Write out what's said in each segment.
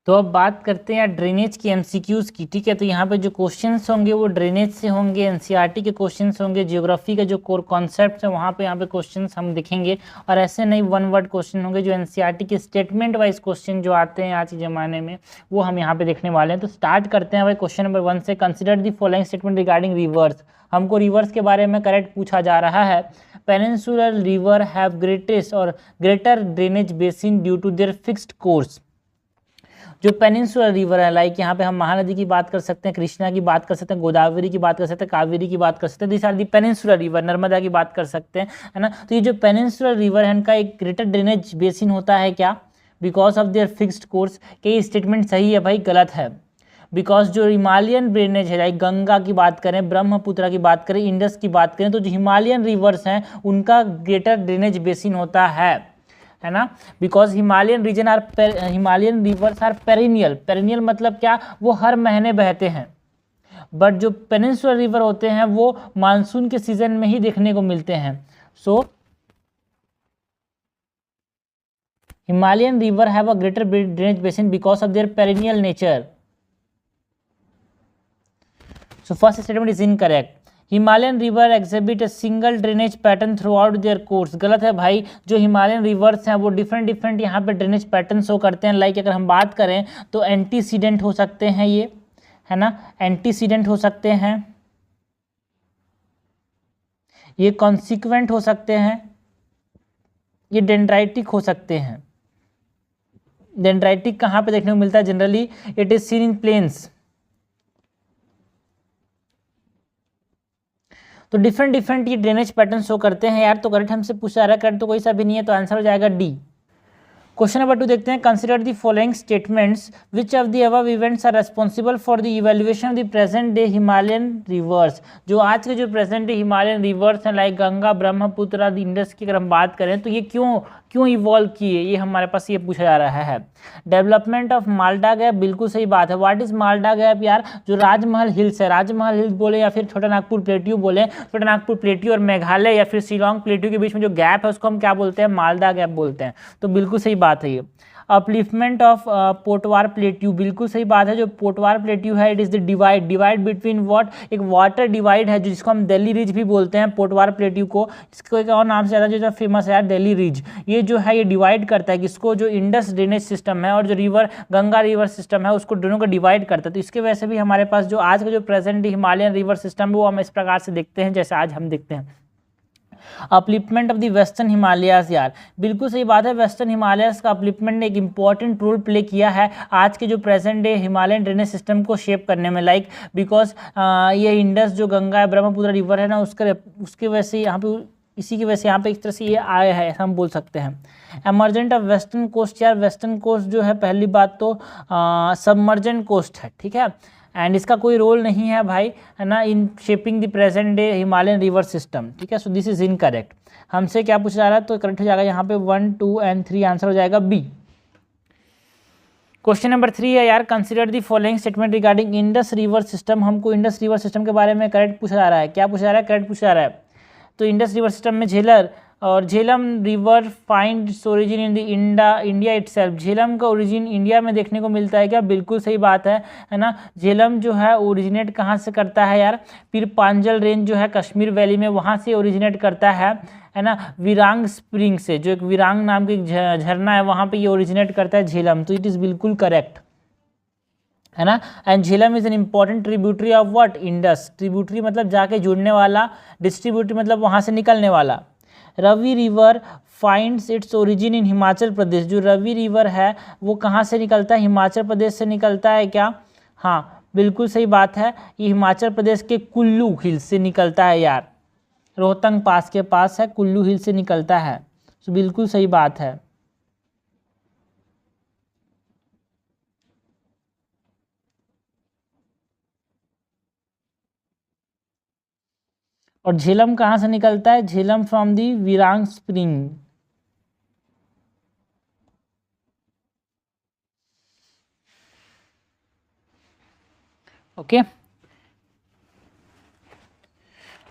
तो अब बात करते हैं ड्रेनेज की एमसीक्यूज की। ठीक है, तो यहाँ पे जो क्वेश्चंस होंगे वो ड्रेनेज से होंगे, एनसीईआरटी के क्वेश्चंस होंगे, ज्योग्राफी का जो कोर कॉन्सेप्ट है वहाँ पे यहाँ पे क्वेश्चंस हम दिखेंगे। और ऐसे नहीं वन वर्ड क्वेश्चन होंगे, जो एनसीईआरटी के स्टेटमेंट वाइज क्वेश्चन जो आते हैं आज के ज़माने में वो हम यहाँ पे देखने वाले हैं। तो स्टार्ट करते हैं भाई क्वेश्चन नंबर 1 से। Consider the following statement regarding rivers. हमको रिवर्स के बारे में करेक्ट पूछा जा रहा है। पेनिनसुलर रिवर हैव ग्रेटेस्ट और greater drainage basin due to their fixed course. जो पेनिनसुलर रिवर है, लाइक यहाँ पे हम महानदी की बात कर सकते हैं, कृष्णा की बात कर सकते हैं, गोदावरी की बात कर सकते हैं, कावेरी की बात कर सकते हैं, this are the peninsular river, Narmada की बात कर सकते हैं, है ना। तो ये जो पेनिनसुलर रिवर है इनका एक ग्रेटर ड्रेनेज बेसिन होता है क्या, because of there fixed course. क्या ये स्टेटमेंट सही है भाई? गलत है। बिकॉज जो हिमालयन ड्रेनेज है, लाइक गंगा की बात करें, ब्रह्मपुत्र की बात करें, इंडस की बात करें, तो जो हिमालयन रिवर्स हैं उनका ग्रेटर ड्रेनेज बेसिन होता है ना। Because Himalayan region are Himalayan rivers are perennial. Perennial मतलब क्या? वो हर महीने बहते हैं। बट जो पेनिनसुलर रिवर होते हैं वो मानसून के सीजन में ही देखने को मिलते हैं। So Himalayan river have a greater drainage basin because of their perennial nature. So first statement is incorrect. Himalayan river exhibit a single drainage pattern throughout their course. गलत है भाई। जो हिमालयन रिवर्स हैं वो different यहाँ पे drainage pattern show करते हैं। लाइक अगर हम बात करें तो एंटीसीडेंट हो सकते हैं ये, है ना, एंटीसीडेंट हो सकते हैं, ये कॉन्सिक्वेंट हो सकते हैं, ये डेंड्राइटिक हो सकते हैं। डेंड्राइटिक कहाँ पे देखने को मिलता है? Generally it is seen in plains. तो डिफरेंट ये ड्रेनेज पैटर्न शो करते हैं यार। तो करेक्ट हमसे पूछा जा रहा है, करेक्ट तो कोई सा भी नहीं है, तो आंसर हो जाएगा डी। क्वेश्चन नंबर 2 देखते हैं। Consider the following statements which of the above events are responsible for the evaluation of the present day Himalayan rivers. जो आज के जो प्रेजेंट डे हिमालयन रिवर्स हैं, लाइक गंगा, ब्रह्मपुत्र, इंडस की अगर हम बात करें तो ये क्यों इवॉल्व किए, ये हमारे पास ये पूछा जा रहा है। डेवलपमेंट ऑफ माल्डा गैप, बिल्कुल सही बात है। व्हाट इज माल्डा गैप यार? जो राजमहल हिल्स है, राजमहल हिल्स बोले या फिर छोटा नागपुर प्लेट्यू बोले, छोटा नागपुर प्लेट्यू और मेघालय या फिर शिलोंग प्लेट्यू के बीच में जो गैप है उसको हम क्या बोलते हैं? माल्डा गैप बोलते हैं। तो बिल्कुल सही बात है ये। अपलिफ्टमेंट ऑफ पोटवार प्लेट्यू, बिल्कुल सही बात है। जो पोटवार प्लेट्यू है it is the divide between what, एक वाटर डिवाइड है जिसको हम दिल्ली रिज भी बोलते हैं। पोटवार प्लेट्यू को इसको एक और नाम से ज़्यादा जो फेमस है यार, दिल्ली रिज। ये जो है ये डिवाइड करता है किसको? जो इंडस ड्रेनेज सिस्टम है और जो रिवर गंगा रिवर सिस्टम है उसको दोनों को डिवाइड करता है। तो इसके वजह से भी हमारे पास जो आज का जो प्रेजेंट हिमालयन रिवर सिस्टम है वो हम इस प्रकार से देखते हैं जैसे आज हम देखते हैं। Upliftment of the western Himalayas, यार बिल्कुल सही बात है। वेस्टर्न हिमालयाज का अपलिफ्टमेंट ने एक इंपॉर्टेंट रोल प्ले किया है आज के जो present day Himalayan drainage system को शेप करने में। लाइक बिकॉज ये इंडस जो गंगा है, ब्रह्मपुत्र रिवर है ना, उसके वजह से यहाँ पे, इसी की वजह से यहाँ पे एक तरह से ये आया है, ऐसा हम बोल सकते हैं। एमर्जेंट ऑफ वेस्टर्न कोस्ट, यार वेस्टर्न कोस्ट जो है पहली बात तो सबमर्जेंट कोस्ट है, ठीक है, एंड इसका कोई रोल नहीं है भाई, है ना, in shaping the present day Himalayan river system. ठीक है, सो दिस इज इनकरेक्ट। हमसे क्या पूछा जा रहा है? तो करेक्ट हो जाएगा यहाँ पे 1, 2 एंड 3, आंसर हो जाएगा बी। क्वेश्चन नंबर 3 है यार। Consider the following statement regarding Indus river system. हमको इंडस रिवर सिस्टम के बारे में करेक्ट पूछा जा रहा है। क्या पूछा जा रहा है? करेक्ट पूछा जा रहा है। तो इंडस रिवर सिस्टम में झेलर और Jhelum river find origin in the India itself. Jhelum का ओरिजिन इंडिया में देखने को मिलता है क्या? बिल्कुल सही बात है ना। झेलम जो है ओरिजिनेट कहाँ से करता है यार? पीर पांजल रेंज जो है कश्मीर वैली में, वहाँ से ओरिजिनेट करता है ना। विरांग स्प्रिंग से, जो एक विरांग नाम की झरना है वहाँ पे ये ओरिजिनेट करता है झेलम। तो इट इज़ बिल्कुल करेक्ट, है ना। And Jhelum is an important tributary of what? Indus. Tributary मतलब जाके जुड़ने वाला, डिस्ट्रीब्यूटरी मतलब वहाँ से निकलने वाला। Ravi river finds its origin in Himachal Pradesh. जो रवि रिवर है वो कहाँ से निकलता है? हिमाचल प्रदेश से निकलता है क्या? हाँ बिल्कुल सही बात है। ये हिमाचल प्रदेश के कुल्लू हिल से निकलता है यार, रोहतंग पास के पास है, कुल्लू हिल से निकलता है। तो बिल्कुल सही बात है। और झेलम कहाँ से निकलता है? Jhelum from the Verinag spring. Okay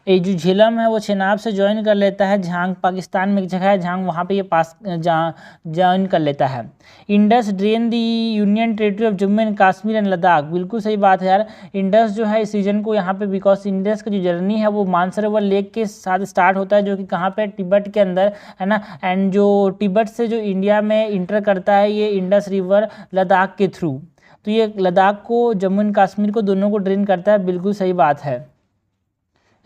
ये जो झेलम है वो चेनाब से ज्वाइन कर लेता है, झांग पाकिस्तान में एक जगह है झांग, वहाँ पे ये पास ज्वाइन कर लेता है। Indus drain the union territory of Jammu and Kashmir and Ladakh, बिल्कुल सही बात है यार। इंडस जो है इस रीजन को यहाँ पे, बिकॉज इंडस का जो जर्नी है वो मानसरोवर लेक के साथ स्टार्ट होता है, जो कि कहाँ पे, तिब्बत के अंदर है ना। एंड जो तिब्बत से जो इंडिया में इंटर करता है ये इंडस रिवर लद्दाख के थ्रू, तो ये लद्दाख को, जम्मू एंड कश्मीर को, दोनों को ड्रेन करता है, बिल्कुल सही बात है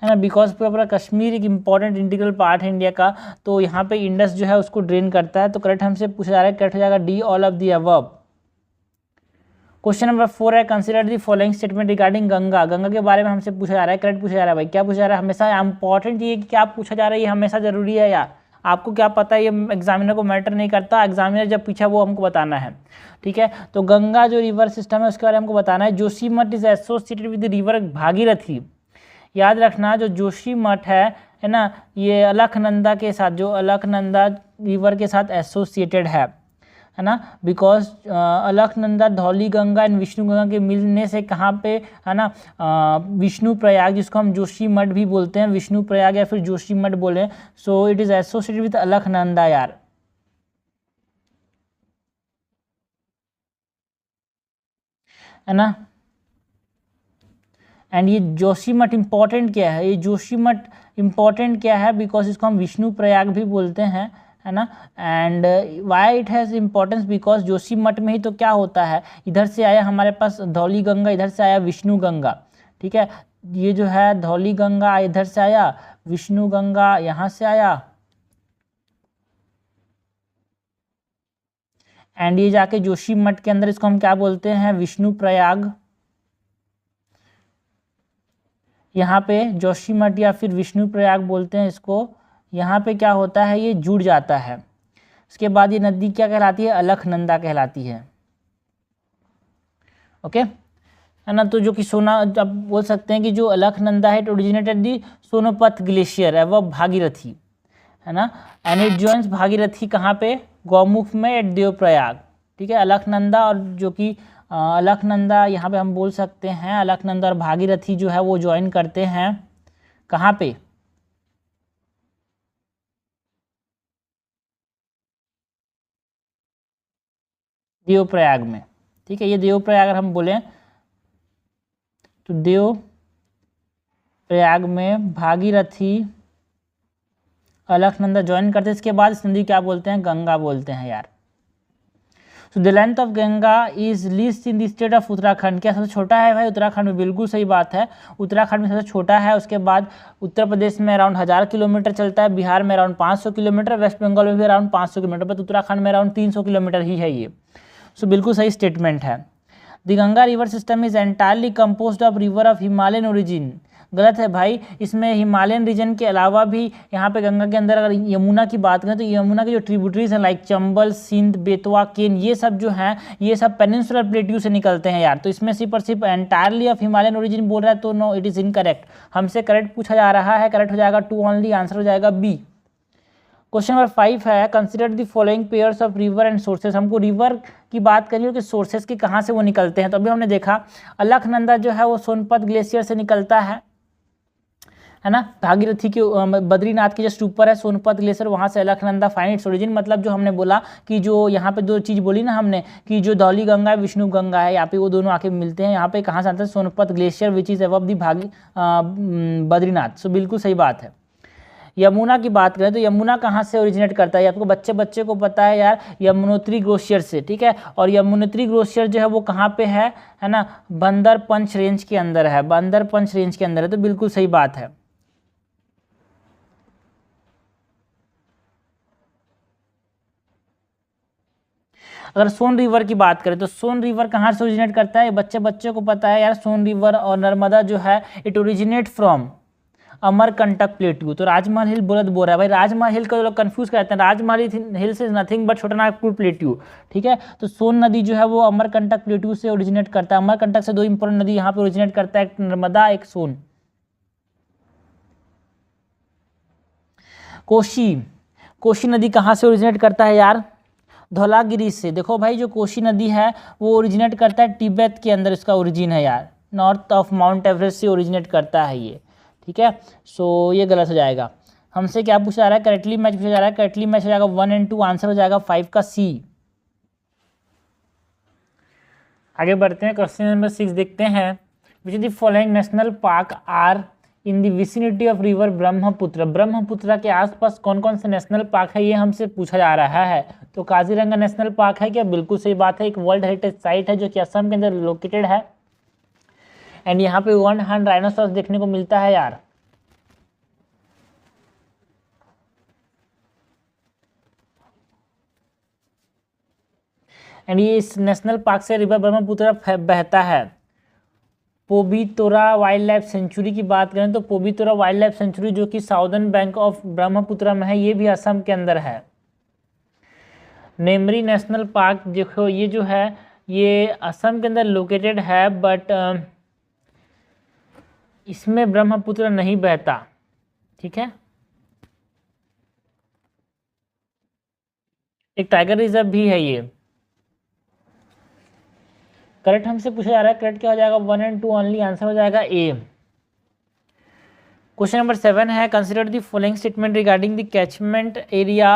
ना। बिकॉज पूरा कश्मीर एक इंपॉर्टेंट इंटीग्रल पार्ट है इंडिया का, तो यहाँ पे इंडस जो है उसको ड्रेन करता है। तो करेक्ट हमसे पूछा जा रहा है, करेक्ट हो जाएगा D, all of the above. Question number 4 है, कंसीडर दी following statement regarding Ganga. Ganga के बारे में हमसे पूछा जा रहा है, करेक्ट पूछा जा रहा है भाई। क्या पूछा जा रहा है, हमेशा इंपॉर्टेंट ये कि क्या पूछा जा रहा है, ये हमेशा जरूरी है यार। आपको क्या पता है, ये एग्जामिनर को मैटर नहीं करता, एग्जामिनर जब पूछा वो हमको बताना है, ठीक है। तो गंगा जो रिवर सिस्टम है उसके बारे में हमको बताना है। Joshimath is associated with river Bhagirathi. याद रखना जो जोशीमठ है ना, ये अलकनंदा के साथ, जो अलकनंदा रिवर के साथ एसोसिएटेड है ना। बिकॉज अलकनंदा धौली गंगा एंड विष्णु गंगा के मिलने से कहाँ पे है ना, विष्णु प्रयाग, जिसको हम जोशीमठ भी बोलते हैं, विष्णु प्रयाग या फिर जोशीमठ बोले, सो it is associated with Alaknanda यार, है ना। एंड ये जोशीमठ इम्पॉर्टेंट क्या है, ये जोशीमठ इम्पॉर्टेंट क्या है, बिकॉज इसको हम विष्णु प्रयाग भी बोलते हैं, है ना। And why it has importance, because Joshimath में ही तो क्या होता है, इधर से आया हमारे पास धौली गंगा, इधर से आया विष्णु गंगा, ठीक है। ये जो है धौली गंगा इधर से आया, विष्णु गंगा यहाँ से आया, एंड ये जाके जोशीमठ के अंदर, इसको हम क्या बोलते हैं, विष्णु प्रयाग। यहाँ पे जोशीमठ या फिर विष्णु प्रयाग बोलते हैं इसको। यहाँ पे क्या होता है, ये जुड़ जाता है। इसके बाद ये नदी क्या कहलाती है, अलकनंदा कहलाती है, ओके, है ना। तो जो कि अब बोल सकते हैं कि जो अलकनंदा है, इट ओरिजिनेटेड दी सोनोपत ग्लेशियर है, वह भागीरथी, है ना। एंड इट जॉइंस भागीरथी कहाँ पे, गौमुख में एट देवप्रयाग, ठीक है। अलकनंदा और जो कि अलकनंदा यहाँ पे हम बोल सकते हैं, अलकनंदा और भागीरथी जो है वो ज्वाइन करते हैं कहाँ पे, देवप्रयाग में, ठीक है। ये देवप्रयाग अगर हम बोलें तो देवप्रयाग में भागीरथी अलकनंदा ज्वाइन करते हैं। इसके बाद इस नदी क्या बोलते हैं, गंगा बोलते हैं यार। So the length of Ganga is least in the state of Uttarakhand. क्या सबसे छोटा है भाई, उत्तराखंड में, बिल्कुल सही बात है, उत्तराखंड में सबसे छोटा है। उसके बाद उत्तर प्रदेश में अराउंड 1000 किलोमीटर चलता है, बिहार में अराउंड 500 किलोमीटर, वेस्ट बंगाल में भी अराउंड 500 किलोमीटर, बट उत्तराखंड में अराउंड 300 किलोमीटर ही है ये। सो बिल्कुल सही स्टेटमेंट है। The Ganga river system is entirely composed of river of Himalayan origin. गलत है भाई, इसमें हिमालयन रीजन के अलावा भी यहाँ पे गंगा के अंदर अगर यमुना की बात करें तो यमुना की जो ट्रिब्यूटरीज हैं लाइक चंबल, सिंध, बेतवा, केन, ये सब जो हैं ये सब पेनिनसुलर प्लेट्यू से निकलते हैं यार। तो इसमें सिर्फ और सिर्फ एंटायरली ऑफ हिमालयन ओरिजिन बोल रहा है, तो नो, इट इज़ इनकरेक्ट। हमसे करेक्ट पूछा जा रहा है, करेक्ट हो जाएगा 2 ओनली, आंसर हो जाएगा बी। क्वेश्चन नंबर 5 है, consider the following pairs of river and sources. हमको रिवर की बात करिए कि सोर्सेज की कहाँ से वो निकलते हैं। तो अभी हमने देखा अलकनंदा जो है वो सोनपत ग्लेशियर से निकलता है ना। भागीरथी के बद्रीनाथ के जस्ट ऊपर है सोनपत ग्लेशियर, वहाँ से अलकनंदा फाइंड इट्स ओरिजिन। मतलब जो हमने बोला कि जो यहाँ पे दो चीज़ बोली ना हमने कि जो धौली गंगा है, विष्णु गंगा है, यहाँ पे वो दोनों आके मिलते हैं। यहाँ पे कहाँ से आता है, Sonpat glacier which is above the Badrinath. So बिल्कुल सही बात है। यमुना की बात करें तो यमुना कहाँ से ओरिजिनेट करता है, आपको बच्चे को पता है यार, यमुनोत्री ग्लेशियर से, ठीक है। और यमुनोत्री ग्लेशियर जो है वो कहाँ पे है ना, बंदर पंच रेंज के अंदर है, बंदर पंच रेंज के अंदर है। तो बिल्कुल सही बात है। अगर सोन रिवर की बात करें तो सोन रिवर कहाँ से ओरिजिनेट करता है, बच्चे को पता है यार, सोन रिवर और नर्मदा जो है it originate from Amarkantak plateau. तो राजमहल हिल बोल रहा है भाई, राजमहल हिल को लोग कंफ्यूज करते हैं, राजमहल हिल से नथिंग बट छोटानागपुर प्लेट्यू, ठीक है। तो सोन नदी जो है वो अमरकंटक प्लेट्यू से ओरिजिनेट करता है। अमरकंटक से 2 इंपॉर्टेंट नदी यहाँ पे ओरिजिनेट करता है, एक नर्मदा, एक सोन। कोशी नदी कहाँ से ओरिजिनेट करता है यार, धौलागिरी से। देखो भाई जो कोशी नदी है वो ओरिजिनेट करता है तिब्बत के अंदर, इसका ओरिजिन है यार, नॉर्थ ऑफ माउंट एवरेस्ट से ओरिजिनेट करता है ये, ठीक है, सो ये गलत हो जाएगा। हमसे क्या पूछा जा रहा है, करेक्टली मैच पूछा जा रहा है, करेक्टली मैच हो जाएगा 1 and 2, आंसर हो जाएगा 5 का सी। आगे बढ़ते हैं, क्वेश्चन नंबर 6 देखते हैं। Which of the following national park are in the vicinity of river Brahmaputra. Brahmaputra के आसपास कौन कौन से नेशनल पार्क है, ये हमसे पूछा जा रहा है। तो काजीरंगा नेशनल पार्क है क्या, बिल्कुल सही बात है, एक वर्ल्ड हेरिटेज साइट है जो कि असम के अंदर लोकेटेड है। एंड यहाँ पे 1 हॉर्न राइनोसॉरस देखने को मिलता है यार। एंड ये इस नेशनल पार्क से रिवर ब्रह्मपुत्र बहता है। पोबितोरा वाइल्ड लाइफ सेंचुरी की बात करें तो पोबितोरा वाइल्ड लाइफ सेंचुरी जो कि साउदर्न बैंक ऑफ ब्रह्मपुत्र में है, ये भी असम के अंदर है। नेमरी नेशनल पार्क देखो, ये जो है ये असम के अंदर लोकेटेड है, बट इसमें ब्रह्मपुत्र नहीं बहता। ठीक है, एक टाइगर रिजर्व भी है ये। करेक्ट हमसे पूछा जा रहा है, करेक्ट क्या हो जाएगा, 1 and 2 ओनली, आंसर हो जाएगा ए। क्वेश्चन नंबर 7 है, consider the following statement regarding the catchment area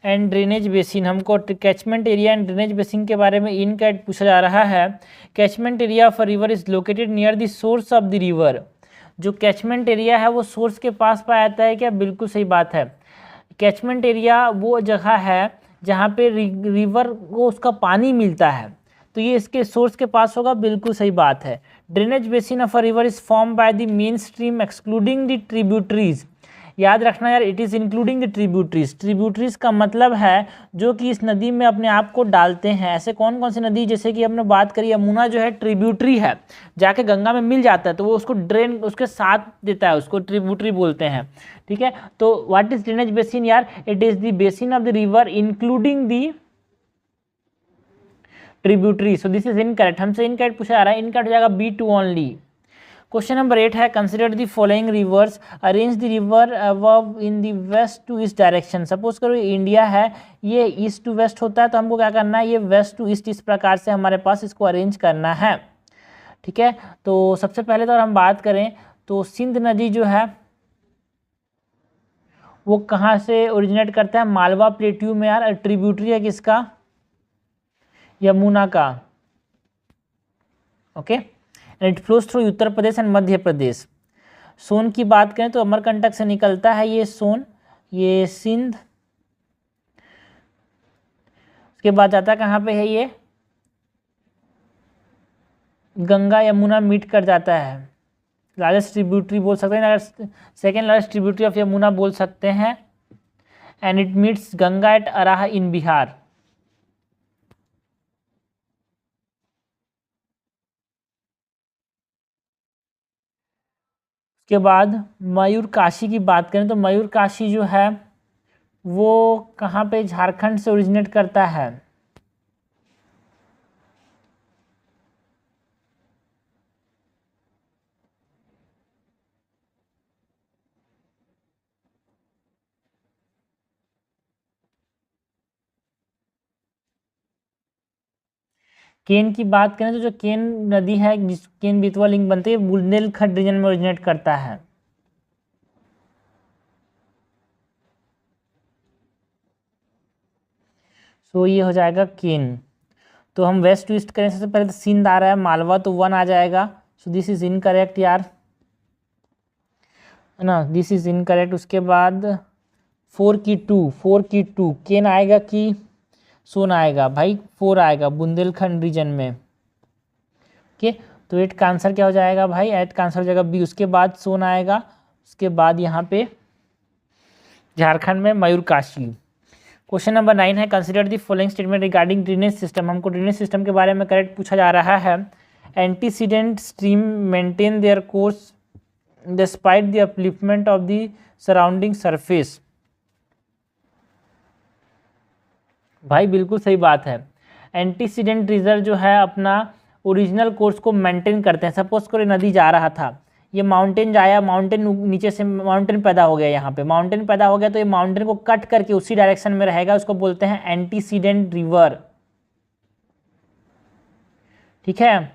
and drainage basin. हमको catchment area and drainage basin के बारे में इनकैट पूछा जा रहा है। Catchment area of a river is located near the source of the river. जो कैचमेंट एरिया है वो सोर्स के पास पाया जाता है क्या, बिल्कुल सही बात है। कैचमेंट एरिया वो जगह है जहाँ पे रिवर को उसका पानी मिलता है, तो ये इसके सोर्स के पास होगा, बिल्कुल सही बात है। Drainage basin of a river is form by the main stream excluding the tributaries. याद रखना यार, it is including the tributaries. Tributaries का मतलब है जो कि इस नदी में अपने आप को डालते हैं। ऐसे कौन कौन सी नदी, जैसे कि हमने बात करी यमुना जो है ट्रिब्यूटरी है, जाके गंगा में मिल जाता है तो वो उसको ड्रेन उसके साथ देता है, उसको ट्रिब्यूटरी बोलते हैं। ठीक है, तो व्हाट इज ड्रेनेज बेसिन यार, it is the basin of the river including the tributary. So this is incorrect, हमसे इनकरेक्ट पूछा जा रहा है, इनकरेक्ट हो जाएगा B2 ओनली। क्वेश्चन नंबर 8 है, consider the following rivers, arrange the river above in the west to east direction. Suppose करो India है, ये ईस्ट टू वेस्ट होता है, तो हमको क्या करना है, ये वेस्ट टू ईस्ट इस प्रकार से हमारे पास इसको अरेंज करना है। ठीक है, तो सबसे पहले तो हम बात करें तो सिंध नदी जो है वो कहाँ से ओरिजिनेट करता है, मालवा प्लेट्यू में यार। ट्रिब्यूटरी है किसका, यमुना का। Okay, and it flows through Uttar Pradesh and Madhya Pradesh. Son की बात करें तो अमरकंटक से निकलता है ये सोन, ये सिंध। उसके बाद जाता कहाँ पे है, ये गंगा यमुना मीट कर जाता है। लार्जेस्ट ट्रिब्यूटरी बोल सकते हैं, अगर second largest tributary of Yamuna बोल सकते हैं। And it meets Ganga at Arrah in Bihar. के बाद मयूरकाशी की बात करें तो मयूरकाशी जो है वो कहाँ पे, झारखंड से ओरिजिनेट करता है। केन की बात करें तो जो केन नदी है, जिस केन बेतवा लिंक बनते हैं, बुंदेलखंड रीजन में ओरिजिनेट करता है। सो ये हो जाएगा केन। तो हम वेस्ट टू ईस्ट करें, सबसे पहले तो सिंध आ रहा है, मालवा तो 1 आ जाएगा। सो दिस इज इनकरेक्ट यार, है ना, दिस इज इनकरेक्ट। उसके बाद 4 की 2 केन आएगा कि सोन आएगा, भाई 4 आएगा बुंदेलखंड रीजन में। ओके, तो 8 का आंसर क्या हो जाएगा भाई, 8 का आंसर हो जाएगा B। उसके बाद सोन आएगा, उसके बाद यहाँ पे झारखंड में मयूरकाशी। क्वेश्चन नंबर 9 है, consider the following statement regarding drainage system. हमको ड्रेनेज सिस्टम के बारे में करेक्ट पूछा जा रहा है। Antecedent stream maintain their course despite the upliftment of the surrounding surface. भाई बिल्कुल सही बात है, एंटीसीडेंट रिजर्व जो है अपना ओरिजिनल कोर्स को मेंटेन करते हैं। सपोज करो नदी जा रहा था, ये माउंटेन जाया, माउंटेन नीचे से माउंटेन पैदा हो गया, यहाँ पे माउंटेन पैदा हो गया तो ये माउंटेन को कट करके उसी डायरेक्शन में रहेगा, उसको बोलते हैं एंटीसीडेंट रिवर। ठीक है,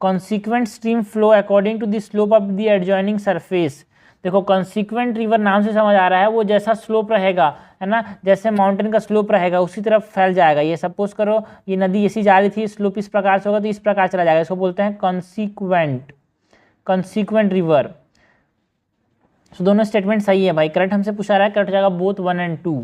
consequent stream flow according to the slope of the adjoining surface. देखो कंसीक्वेंट रिवर नाम से समझ आ रहा है वो जैसा स्लोप रहेगा, है ना, जैसे माउंटेन का स्लोप रहेगा उसी तरफ फैल जाएगा। ये सपोज करो ये नदी ऐसी जा रही थी, स्लोप इस प्रकार से होगा तो इस प्रकार चला जाएगा, इसको बोलते हैं कंसीक्वेंट, कंसीक्वेंट रिवर। सो दोनों स्टेटमेंट सही है भाई, करेक्ट हमसे पूछा रहा है, करेक्ट हो जाएगा बोथ 1 और 2,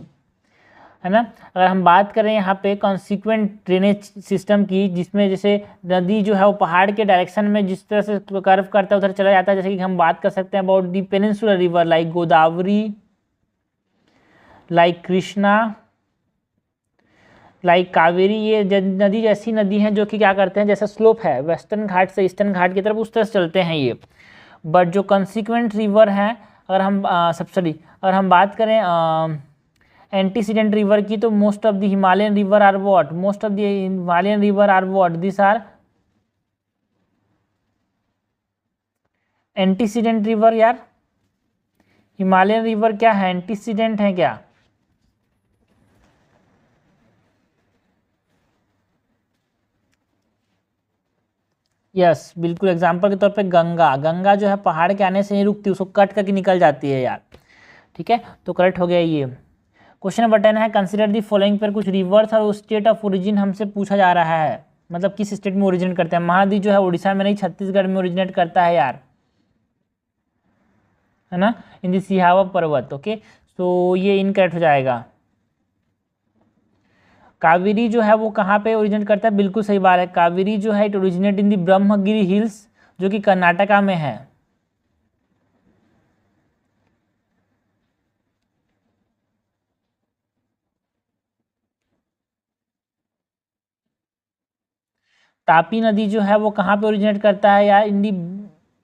है ना। अगर हम बात करें यहाँ पे कॉन्सिक्वेंट ड्रेनेज सिस्टम की, जिसमें जैसे नदी जो है वो पहाड़ के डायरेक्शन में जिस तरह से कर्व करता है उधर चला जाता है, जैसे कि हम बात कर सकते हैं about the peninsular river like Godavari, like Krishna, like Kaveri. ये नदी जैसी नदी हैं जो कि क्या करते हैं, जैसे स्लोप है वेस्टर्न घाट से ईस्टर्न घाट की तरफ उस तरह से चलते हैं ये। बट जो कंसिक्वेंट रिवर हैं, अगर हम अगर हम बात करें एंटीसीडेंट रिवर की, तो most of the Himalayan river are what, most of the Himalayan river are what, this are antecedent river. यार हिमालयन रिवर क्या है, एंटीसीडेंट है क्या? यस बिल्कुल, एग्जाम्पल के तौर पे गंगा, गंगा जो है पहाड़ के आने से नहीं रुकती, उसको कट करके निकल जाती है यार, ठीक है, तो करेक्ट हो गया ये। क्वेश्चन नंबर 10 है कंसिडर दी फॉलोइंग, पर कुछ रिवर्स और स्टेट ऑफ ओरिजिन हमसे पूछा जा रहा है, मतलब किस स्टेट में ओरिजिनेट करते हैं। महानदी जो है उड़ीसा में नहीं छत्तीसगढ़ में ओरिजिनेट करता है यार, है ना, इन दी सिहावा पर्वत। ओके सो ये इनकरेक्ट हो जाएगा। कावेरी जो है वो कहाँ पे ओरिजिनेट करता है, बिल्कुल सही बात है, कावेरी जो है it originate in the Brahmagiri hills जो कि कर्नाटका में है। तापी नदी जो है वो कहाँ पे ओरिजिनेट करता है यार, इन दी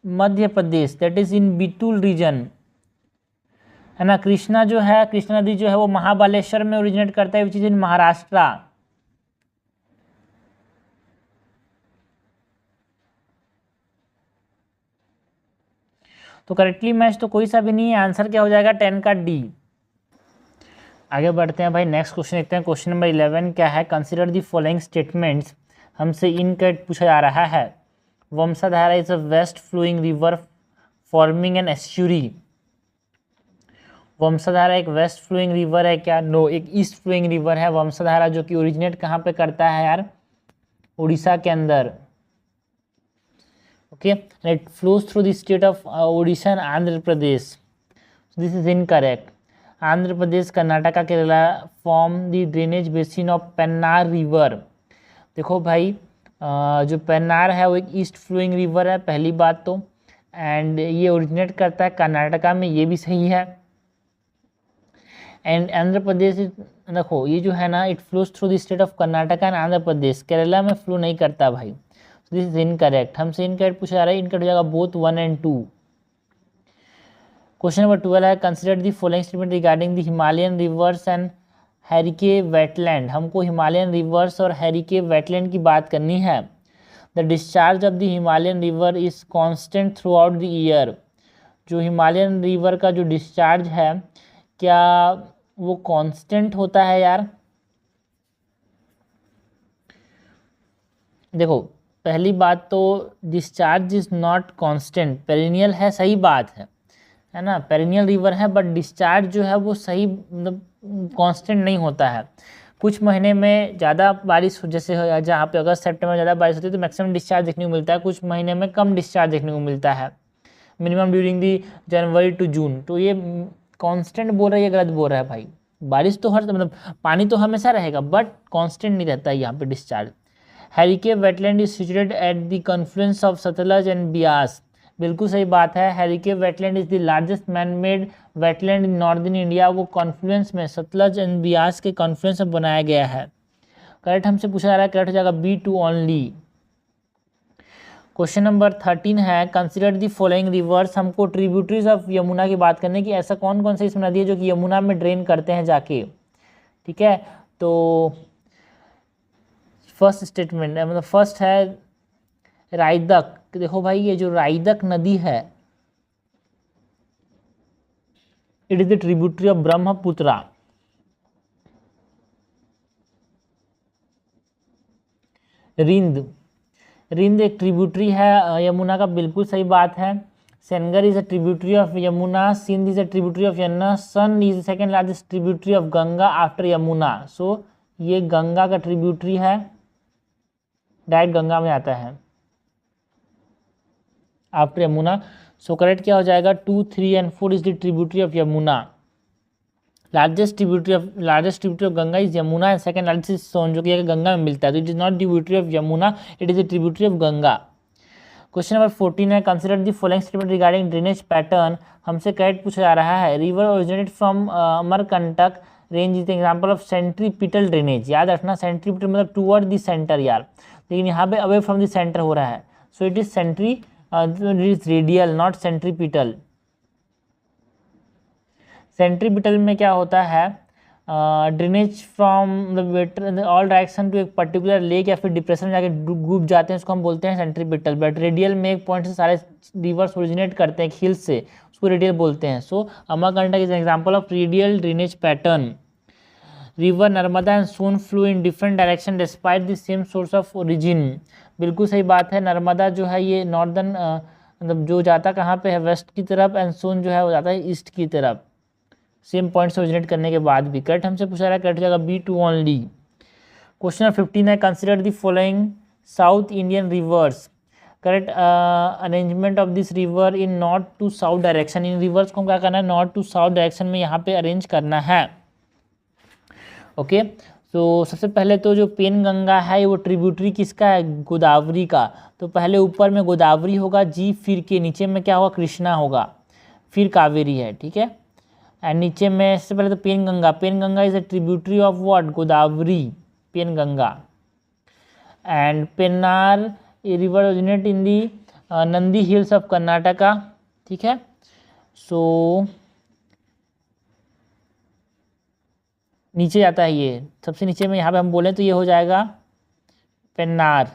Madhya Pradesh, that is in बिटूल reason, है ना। कृष्णा जो है, कृष्णा नदी जो है वो महाबालेश्वर में ओरिजिनेट करता है, विच इज इन महाराष्ट्र। तो करेक्टली मैच तो कोई सा भी नहीं है, आंसर क्या हो जाएगा 10 का डी। आगे बढ़ते हैं भाई, नेक्स्ट क्वेश्चन देखते हैं। क्वेश्चन नंबर 11 क्या है, कंसिडर दी फॉलोइंग स्टेटमेंट्स, हमसे इनकरेक्ट पूछा जा रहा है। Vamsadhara is a west flowing river forming an estuary. Vamsadhara एक वेस्ट फ्लोइंग रिवर है क्या? नो, एक ईस्ट फ्लोइंग रिवर है वंशाधारा, जो कि ओरिजिनेट कहाँ पे करता है यार, उड़ीसा के अंदर। Okay, it flows through the state of Odisha and Andhra Pradesh, this is incorrect. Andhra Pradesh, Karnataka, Kerala form the drainage basin of Pennar river. देखो भाई जो पेन्नार है वो एक ईस्ट फ्लोइंग रिवर है, पहली बात तो, एंड ये ओरिजिनेट करता है कर्नाटका में, ये भी सही है। एंड आंध्र प्रदेश, देखो ये जो है ना, it flows through the state of Karnataka and Andhra Pradesh, Kerala में फ्लो नहीं करता भाई, दिस इज इनकरेक्ट। हमसे इनकरेक्ट पूछा जा रहा है, इनकरेक्ट हो जाएगा बोथ 1 और 2। क्वेश्चन नंबर 12 है consider the following statement regarding the Himalayan rivers and Harike wetland. हमको हिमालयन रिवर्स और हैरिके वेटलैंड की बात करनी है। The discharge of the Himalayan river is constant throughout the year. जो हिमालयन रिवर का जो डिस्चार्ज है क्या वो कांस्टेंट होता है यार? देखो पहली बात तो discharge is not constant, perennial है, सही बात है ना, पेरिनियल रिवर है, बट डिस्चार्ज जो है वो सही मतलब कांस्टेंट नहीं होता है। कुछ महीने में ज़्यादा बारिश जैसे जहाँ पे अगस्त सितंबर ज़्यादा बारिश होती है तो मैक्सिमम डिस्चार्ज देखने को मिलता है, कुछ महीने में कम डिस्चार्ज देखने को मिलता है, minimum during the January to June. तो ये कांस्टेंट बोल रहा है, ये गलत बोल रहा है भाई। बारिश तो हर मतलब पानी तो हमेशा रहेगा, बट कांस्टेंट नहीं रहता है यहाँ पे discharge. Harike wetland is situated at the confluence of Sutlej and Beas. बिल्कुल सही बात है, Harike wetland is the largest man made wetland in northern India. वो कॉन्फ्लुएंस में, सतलज एंड बियास के कॉन्फ्लुएंस में बनाया गया है। करेक्ट हमसे पूछा जा रहा है, करेक्ट हो जाएगा B2 ओनली। क्वेश्चन नंबर 13 है कंसिडर दी फॉलोइंग रिवर्स। हमको ट्रिब्यूटरीज ऑफ यमुना की बात करने की, ऐसा कौन कौन सा इसमें नदी है जो कि यमुना में ड्रेन करते हैं जाके, ठीक है। तो फर्स्ट स्टेटमेंट है, मतलब फर्स्ट है रायदक। देखो भाई ये जो रायदक नदी है it is the tributary of Brahmaputra. Rind, Rind एक ट्रिब्यूटरी है यमुना का, बिल्कुल सही बात है। Sengar is a tributary of Yamuna, Sindh is a tributary of Yamuna, Son is second largest tributary of Ganga after Yamuna. So ये गंगा का ट्रिब्यूटरी है, डायरेक्ट गंगा में आता है आफ्टर यमुना। सो करेक्ट क्या हो जाएगा, 2, 3 and 4 is the tributary of Yamuna. Largest tributary of Ganga is Yamuna and second largest is Son, जो कि गंगा में मिलता है। तो it is not tributary of Yamuna, it is a tributary of Ganga. Question number 14 है, consider the following statement regarding drainage pattern. हमसे correct पूछा जा रहा है, river originated from Amarkantak range is example of centripetal drainage. याद रखना सेंट्रीपिटल मतलब टूवर्ड द सेंटर यार, लेकिन यहाँ पे अवे फ्रॉम द सेंटर हो रहा है। So it is radial not centripetal. Centripetal में क्या होता है, drainage from all direction to एक पर्टिकुलर लेक या फिर डिप्रेशन में जाके डूब जाते हैं, उसको हम बोलते हैं सेंट्रीपिटल। बट रेडियल में एक पॉइंट से सारे रिवर्स ओरिजिनेट करते हैं, हिल्स से, उसको रेडियल बोलते हैं। So Amarkantak is an example of radial drainage pattern. River Narmada and Son flow in different direction despite the same source of origin. बिल्कुल सही बात है, नर्मदा जो है ये नॉर्दर्न मतलब जो जाता कहाँ पे है, वेस्ट की तरफ, एंड सोन जो है वो जाता है ईस्ट की तरफ, सेम पॉइंट से ओरिजिनेट करने के बाद भी। करेक्ट हमसे पूछा रहा है, करेक्ट जाएगा B2 ओनली। क्वेश्चन नंबर 15 है, consider the following south Indian rivers. Correct arrangement of this river in north to south direction. इन रिवर्स को हम क्या करना है, नॉर्थ टू साउथ डायरेक्शन में यहाँ पे अरेंज करना है। ओके तो सबसे पहले तो जो पेन गंगा है वो ट्रिब्यूटरी किसका है, गोदावरी का। तो पहले ऊपर में गोदावरी होगा जी, फिर के नीचे में क्या होगा, कृष्णा होगा, फिर कावेरी है, ठीक है। एंड नीचे में सबसे पहले तो Penganga is a tributary of what, Godavari, Penganga. And Pennar a river originate in the Nandi hills of Karnataka, ठीक है। सो नीचे जाता है ये, सबसे नीचे में यहाँ पे हम बोलें तो ये हो जाएगा पेन्नार।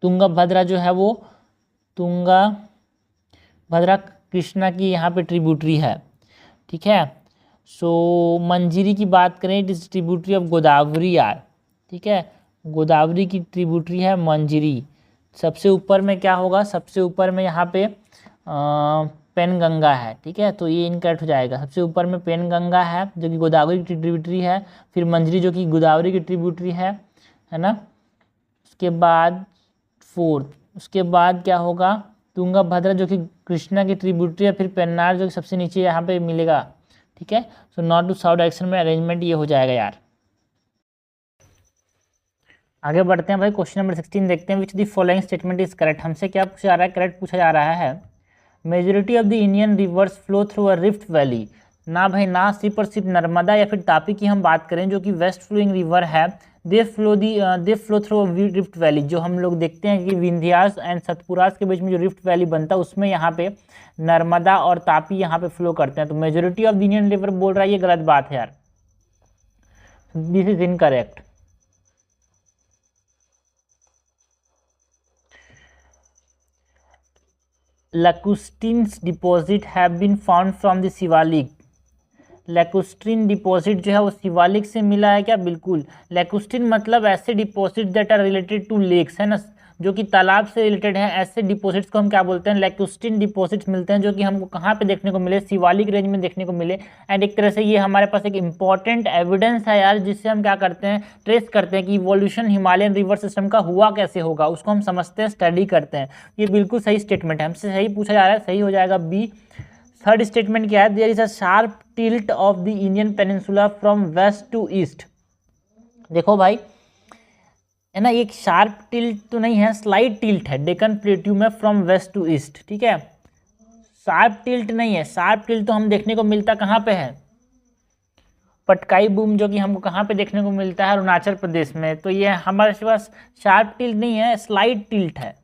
तुंगभद्रा जो है वो तुंगभद्रा कृष्णा की यहाँ पे ट्रिब्यूटरी है, ठीक है। सो मंजीरी की बात करें, it is tributary of Godavari यार, ठीक है। गोदावरी की ट्रिब्यूटरी है मंजीरी। सबसे ऊपर में क्या होगा, सबसे ऊपर में यहाँ पे पेनगंगा है, ठीक है। तो ये इनकरेक्ट हो जाएगा, सबसे ऊपर में पेनगंगा है जो कि गोदावरी की ट्रिब्यूटरी है, फिर मंजरी जो कि गोदावरी की ट्रिब्यूटरी है ना। उसके बाद फोर्थ, उसके बाद क्या होगा, तुंगभद्रा जो कि कृष्णा की ट्रिब्यूटरी है, फिर पेन्नार जो कि सबसे नीचे यहाँ पे मिलेगा, ठीक है। So north to south direction में अरेंजमेंट ये हो जाएगा यार। आगे बढ़ते हैं भाई, क्वेश्चन नंबर 16 देखते हैं, which the following statement is correct. हमसे क्या पूछा जा रहा है, करेक्ट पूछा जा रहा है, majority of the Indian reverse flow through a rift valley. ना भाई ना, सिर्फ और सिर्फ नर्मदा या फिर तापी की हम बात करें जो कि वेस्ट फ्लोइंग रिवर है, दे फ्लो थ्रू रिफ्ट वैली। जो हम लोग देखते हैं कि विंध्यास एंड सतपुरास के बीच में जो रिफ्ट वैली बनता है उसमें यहाँ पे नर्मदा और तापी यहाँ पे फ्लो करते हैं। तो majority of the Indian river बोल रहा है, ये गलत बात है यार, this is incorrect. Lacustrine deposit have been found from the Shivalik. Lacustrine deposit जो है वो शिवालिक से मिला है क्या, बिल्कुल। लैकुस्ट्रीन मतलब ऐसे deposit that are related to lakes, है ना, जो कि तालाब से रिलेटेड हैं, ऐसे डिपॉजिट्स को हम क्या बोलते हैं, लैकुस्ट्रीन डिपॉजिट्स मिलते हैं, जो कि हमको कहाँ पे देखने को मिले, शिवालिक रेंज में देखने को मिले। एंड एक तरह से ये हमारे पास एक इंपॉर्टेंट एविडेंस है यार, जिससे हम क्या करते हैं, ट्रेस करते हैं कि इवोल्यूशन हिमालयन रिवर सिस्टम का हुआ कैसे होगा, उसको हम समझते हैं, स्टडी करते हैं। ये बिल्कुल सही स्टेटमेंट है, हमसे सही पूछा जा रहा है, सही हो जाएगा बी। थर्ड स्टेटमेंट क्या है, there is a sharp tilt of the Indian peninsula from west to east. देखो भाई है ना, एक शार्प टिल्ट तो नहीं है, स्लाइड टिल्ट है डेक्कन प्लेट्यू में फ्रॉम वेस्ट टू ईस्ट, ठीक है। शार्प टिल्ट नहीं है, शार्प टिल्ट तो हम देखने को मिलता कहाँ पे है, पटकाई बूम, जो कि हमको कहाँ पे देखने को मिलता है, अरुणाचल प्रदेश में। तो ये हमारे पास शार्प टिल्ट नहीं है, स्लाइड टिल्ट है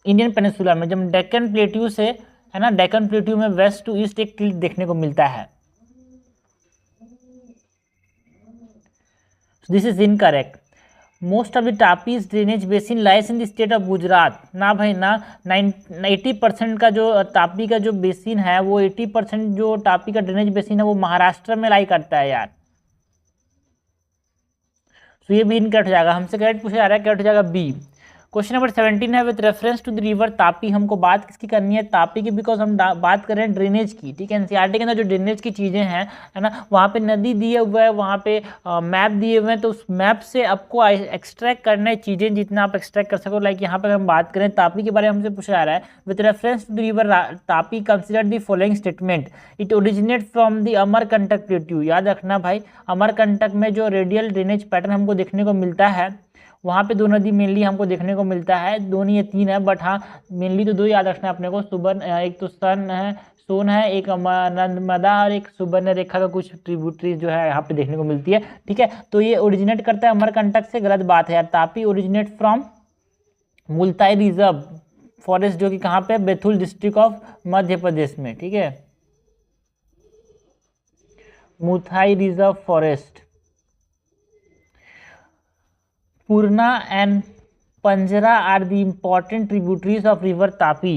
इंडियन पेनिनसुला में। जब डेक्कन प्लेट्यू से, है ना, डेक्कन प्लेट्यू में वेस्ट टू ईस्ट एक टिल्ट देखने को मिलता है। This is incorrect. Most of the Tapi's drainage basin lies in the state of Gujarat. ना भाई ना, 80% का जो तापी का जो बेसिन है वो 80% जो तापी का ड्रेनेज बेसिन है वो महाराष्ट्र में लाई करता है यार। तो ये भी इनकरेक्ट हो जाएगा, हमसे करेक्ट पूछा जा रहा है, करेक्ट हो जाएगा बी। क्वेश्चन नंबर 17 है with reference to the river Tapi. हमको बात किसकी करनी है? तापी की, बिकॉज हम बात कर रहे हैं ड्रेनेज की। ठीक है, एनसीईआरटी के अंदर जो ड्रेनेज की चीज़ें हैं, है ना, वहाँ पे नदी दिए हुए है, वहाँ पे मैप दिए हुए हैं, तो उस मैप से आपको एक्सट्रैक्ट करना है चीज़ें, जितना आप एक्सट्रैक्ट कर सको। लाइक यहाँ पर हम बात करें तापी के बारे में, हमसे पूछा जा रहा है with reference to the river Tapi consider the following statement. It originate from the Amarkantak plateau. याद रखना भाई, अमरकंटक में जो रेडियल ड्रेनेज पैटर्न हमको देखने को मिलता है, वहाँ पे दो नदी मेनली हमको देखने को मिलता है, दो नहीं है तीन है, बट हाँ मेनली तो दो याद रखना है अपने को। एक तो सोन है, एक नर्मदा और एक सुबर्ण रेखा का कुछ ट्रिब्यूटरीज जो है यहाँ पे देखने को मिलती है। ठीक है, तो ये ओरिजिनेट करता है अमरकंटक से, गलत बात है यार। Tapi originate from Multai reserve forest, जो कि कहाँ पे, बैतूल डिस्ट्रिक्ट ऑफ मध्य प्रदेश में। ठीक है, Multai reserve forest. Purna and Panjhra are the important tributaries of river Tapi.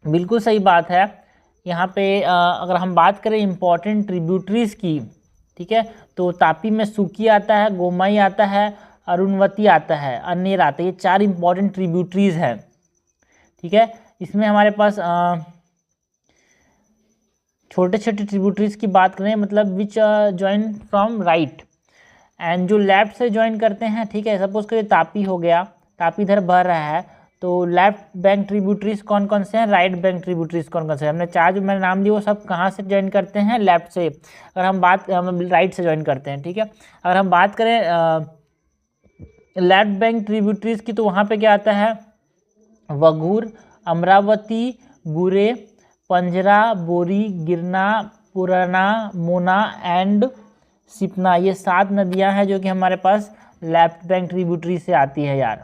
बिल्कुल सही बात है। यहाँ पे अगर हम बात करें इम्पॉर्टेंट ट्रिब्यूटरीज की, ठीक है, तो तापी में सुकी आता है, गोमई आता है, अरुणवती आता है, अनेर आता है। ये चार इम्पॉर्टेंट ट्रिब्यूटरीज हैं। ठीक है, इसमें हमारे पास छोटे छोटे ट्रिब्यूटरीज की बात करें, मतलब विच ज्वाइन फ्रॉम राइट, एंड जो लेफ्ट से ज्वाइन करते हैं। ठीक है, सपोज करिए तापी हो गया, तापी इधर बह रहा है, तो लेफ्ट बैंक ट्रिब्यूटरीज कौन कौन से हैं, राइट बैंक ट्रिब्यूटरीज कौन कौन से हैं? हमने चार जो मैंने नाम दिए वो सब कहाँ से ज्वाइन करते हैं? लेफ्ट से। अगर हम राइट से ज्वाइन करते हैं। ठीक है, अगर हम बात करें लेफ्ट बैंक ट्रिब्यूटरीज की, तो वहाँ पे क्या आता है? वघूर, अमरावती, बुरे, पंजरा, बोरी, गिरना, पुराना, मोना एंड सिपना। ये 7 नदियां हैं जो कि हमारे पास लेफ्ट बैंक ट्रिब्यूटरी से आती है यार।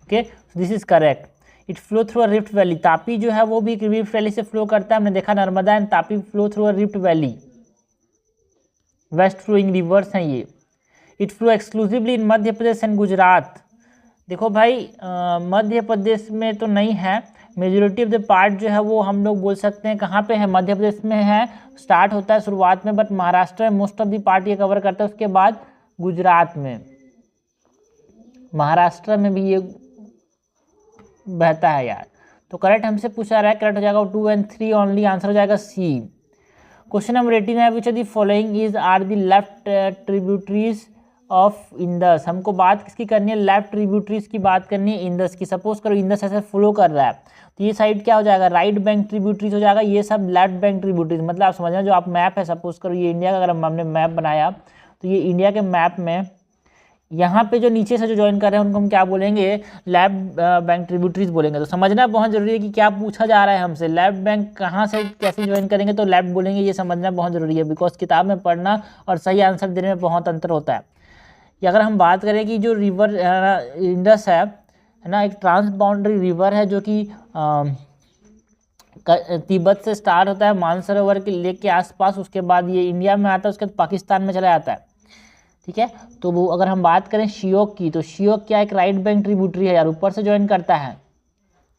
Okay, this is correct. It flow through a rift valley. Tapi जो है वो भी एक रिफ्ट वैली से फ्लो करता है। हमने देखा Narmada and Tapi flow through a rift valley, west flowing rivers हैं ये। It flow exclusively in Madhya Pradesh and Gujarat. देखो भाई, मध्य प्रदेश में तो नहीं है, मेजोरिटी ऑफ द पार्ट जो है वो हम लोग बोल सकते हैं कहाँ पे है? मध्य प्रदेश में है, स्टार्ट होता है शुरुआत में, बट महाराष्ट्र में मोस्ट ऑफ द पार्ट ये कवर करता है। उसके बाद गुजरात में, महाराष्ट्र में भी ये बहता है यार। तो करेक्ट हमसे पूछा रहा है, करेक्ट हो जाएगा 2 and 3 ओनली, आंसर हो जाएगा सी। क्वेश्चन नंबर 18 है which of the following is are the left tributaries of Indus. हमको बात किसकी करनी है? लेफ्ट ट्रिब्यूटरीज की बात करनी है, इंदस की। सपोज करो इंदस ऐसे फ्लो कर रहा है, तो ये साइड क्या हो जाएगा? राइट बैंक ट्रिब्यूटरीज हो जाएगा। ये सब लेफ्ट बैंक ट्रिब्यूटरीज, मतलब आप समझना, जो आप मैप है, सपोज करो ये इंडिया का, अगर हमने मैप बनाया, तो ये इंडिया के मैप में यहाँ पे जो नीचे से जो ज्वाइन कर रहे हैं उनको हम क्या बोलेंगे? लेफ्ट बैंक ट्रिब्यूटरीज बोलेंगे। तो समझना बहुत जरूरी है कि क्या पूछा जा रहा है हमसे, लेफ्ट बैंक कहाँ से कैसे ज्वाइन करेंगे तो लेफ्ट बोलेंगे, ये समझना बहुत जरूरी है, बिकॉज किताब में पढ़ना और सही आंसर देने में बहुत अंतर होता है। या अगर हम बात करें कि जो रिवर इंडस है ना, एक ट्रांस बाउंड्री रिवर है जो कि तिब्बत से स्टार्ट होता है, मानसरोवर के लेक के आसपास, उसके बाद ये इंडिया में आता है, उसके बाद पाकिस्तान में चला जाता है। ठीक है, तो वो अगर हम बात करें शियोक की, तो शियोक क्या एक राइट बैंक ट्रिब्यूटरी है यार, ऊपर से ज्वाइन करता है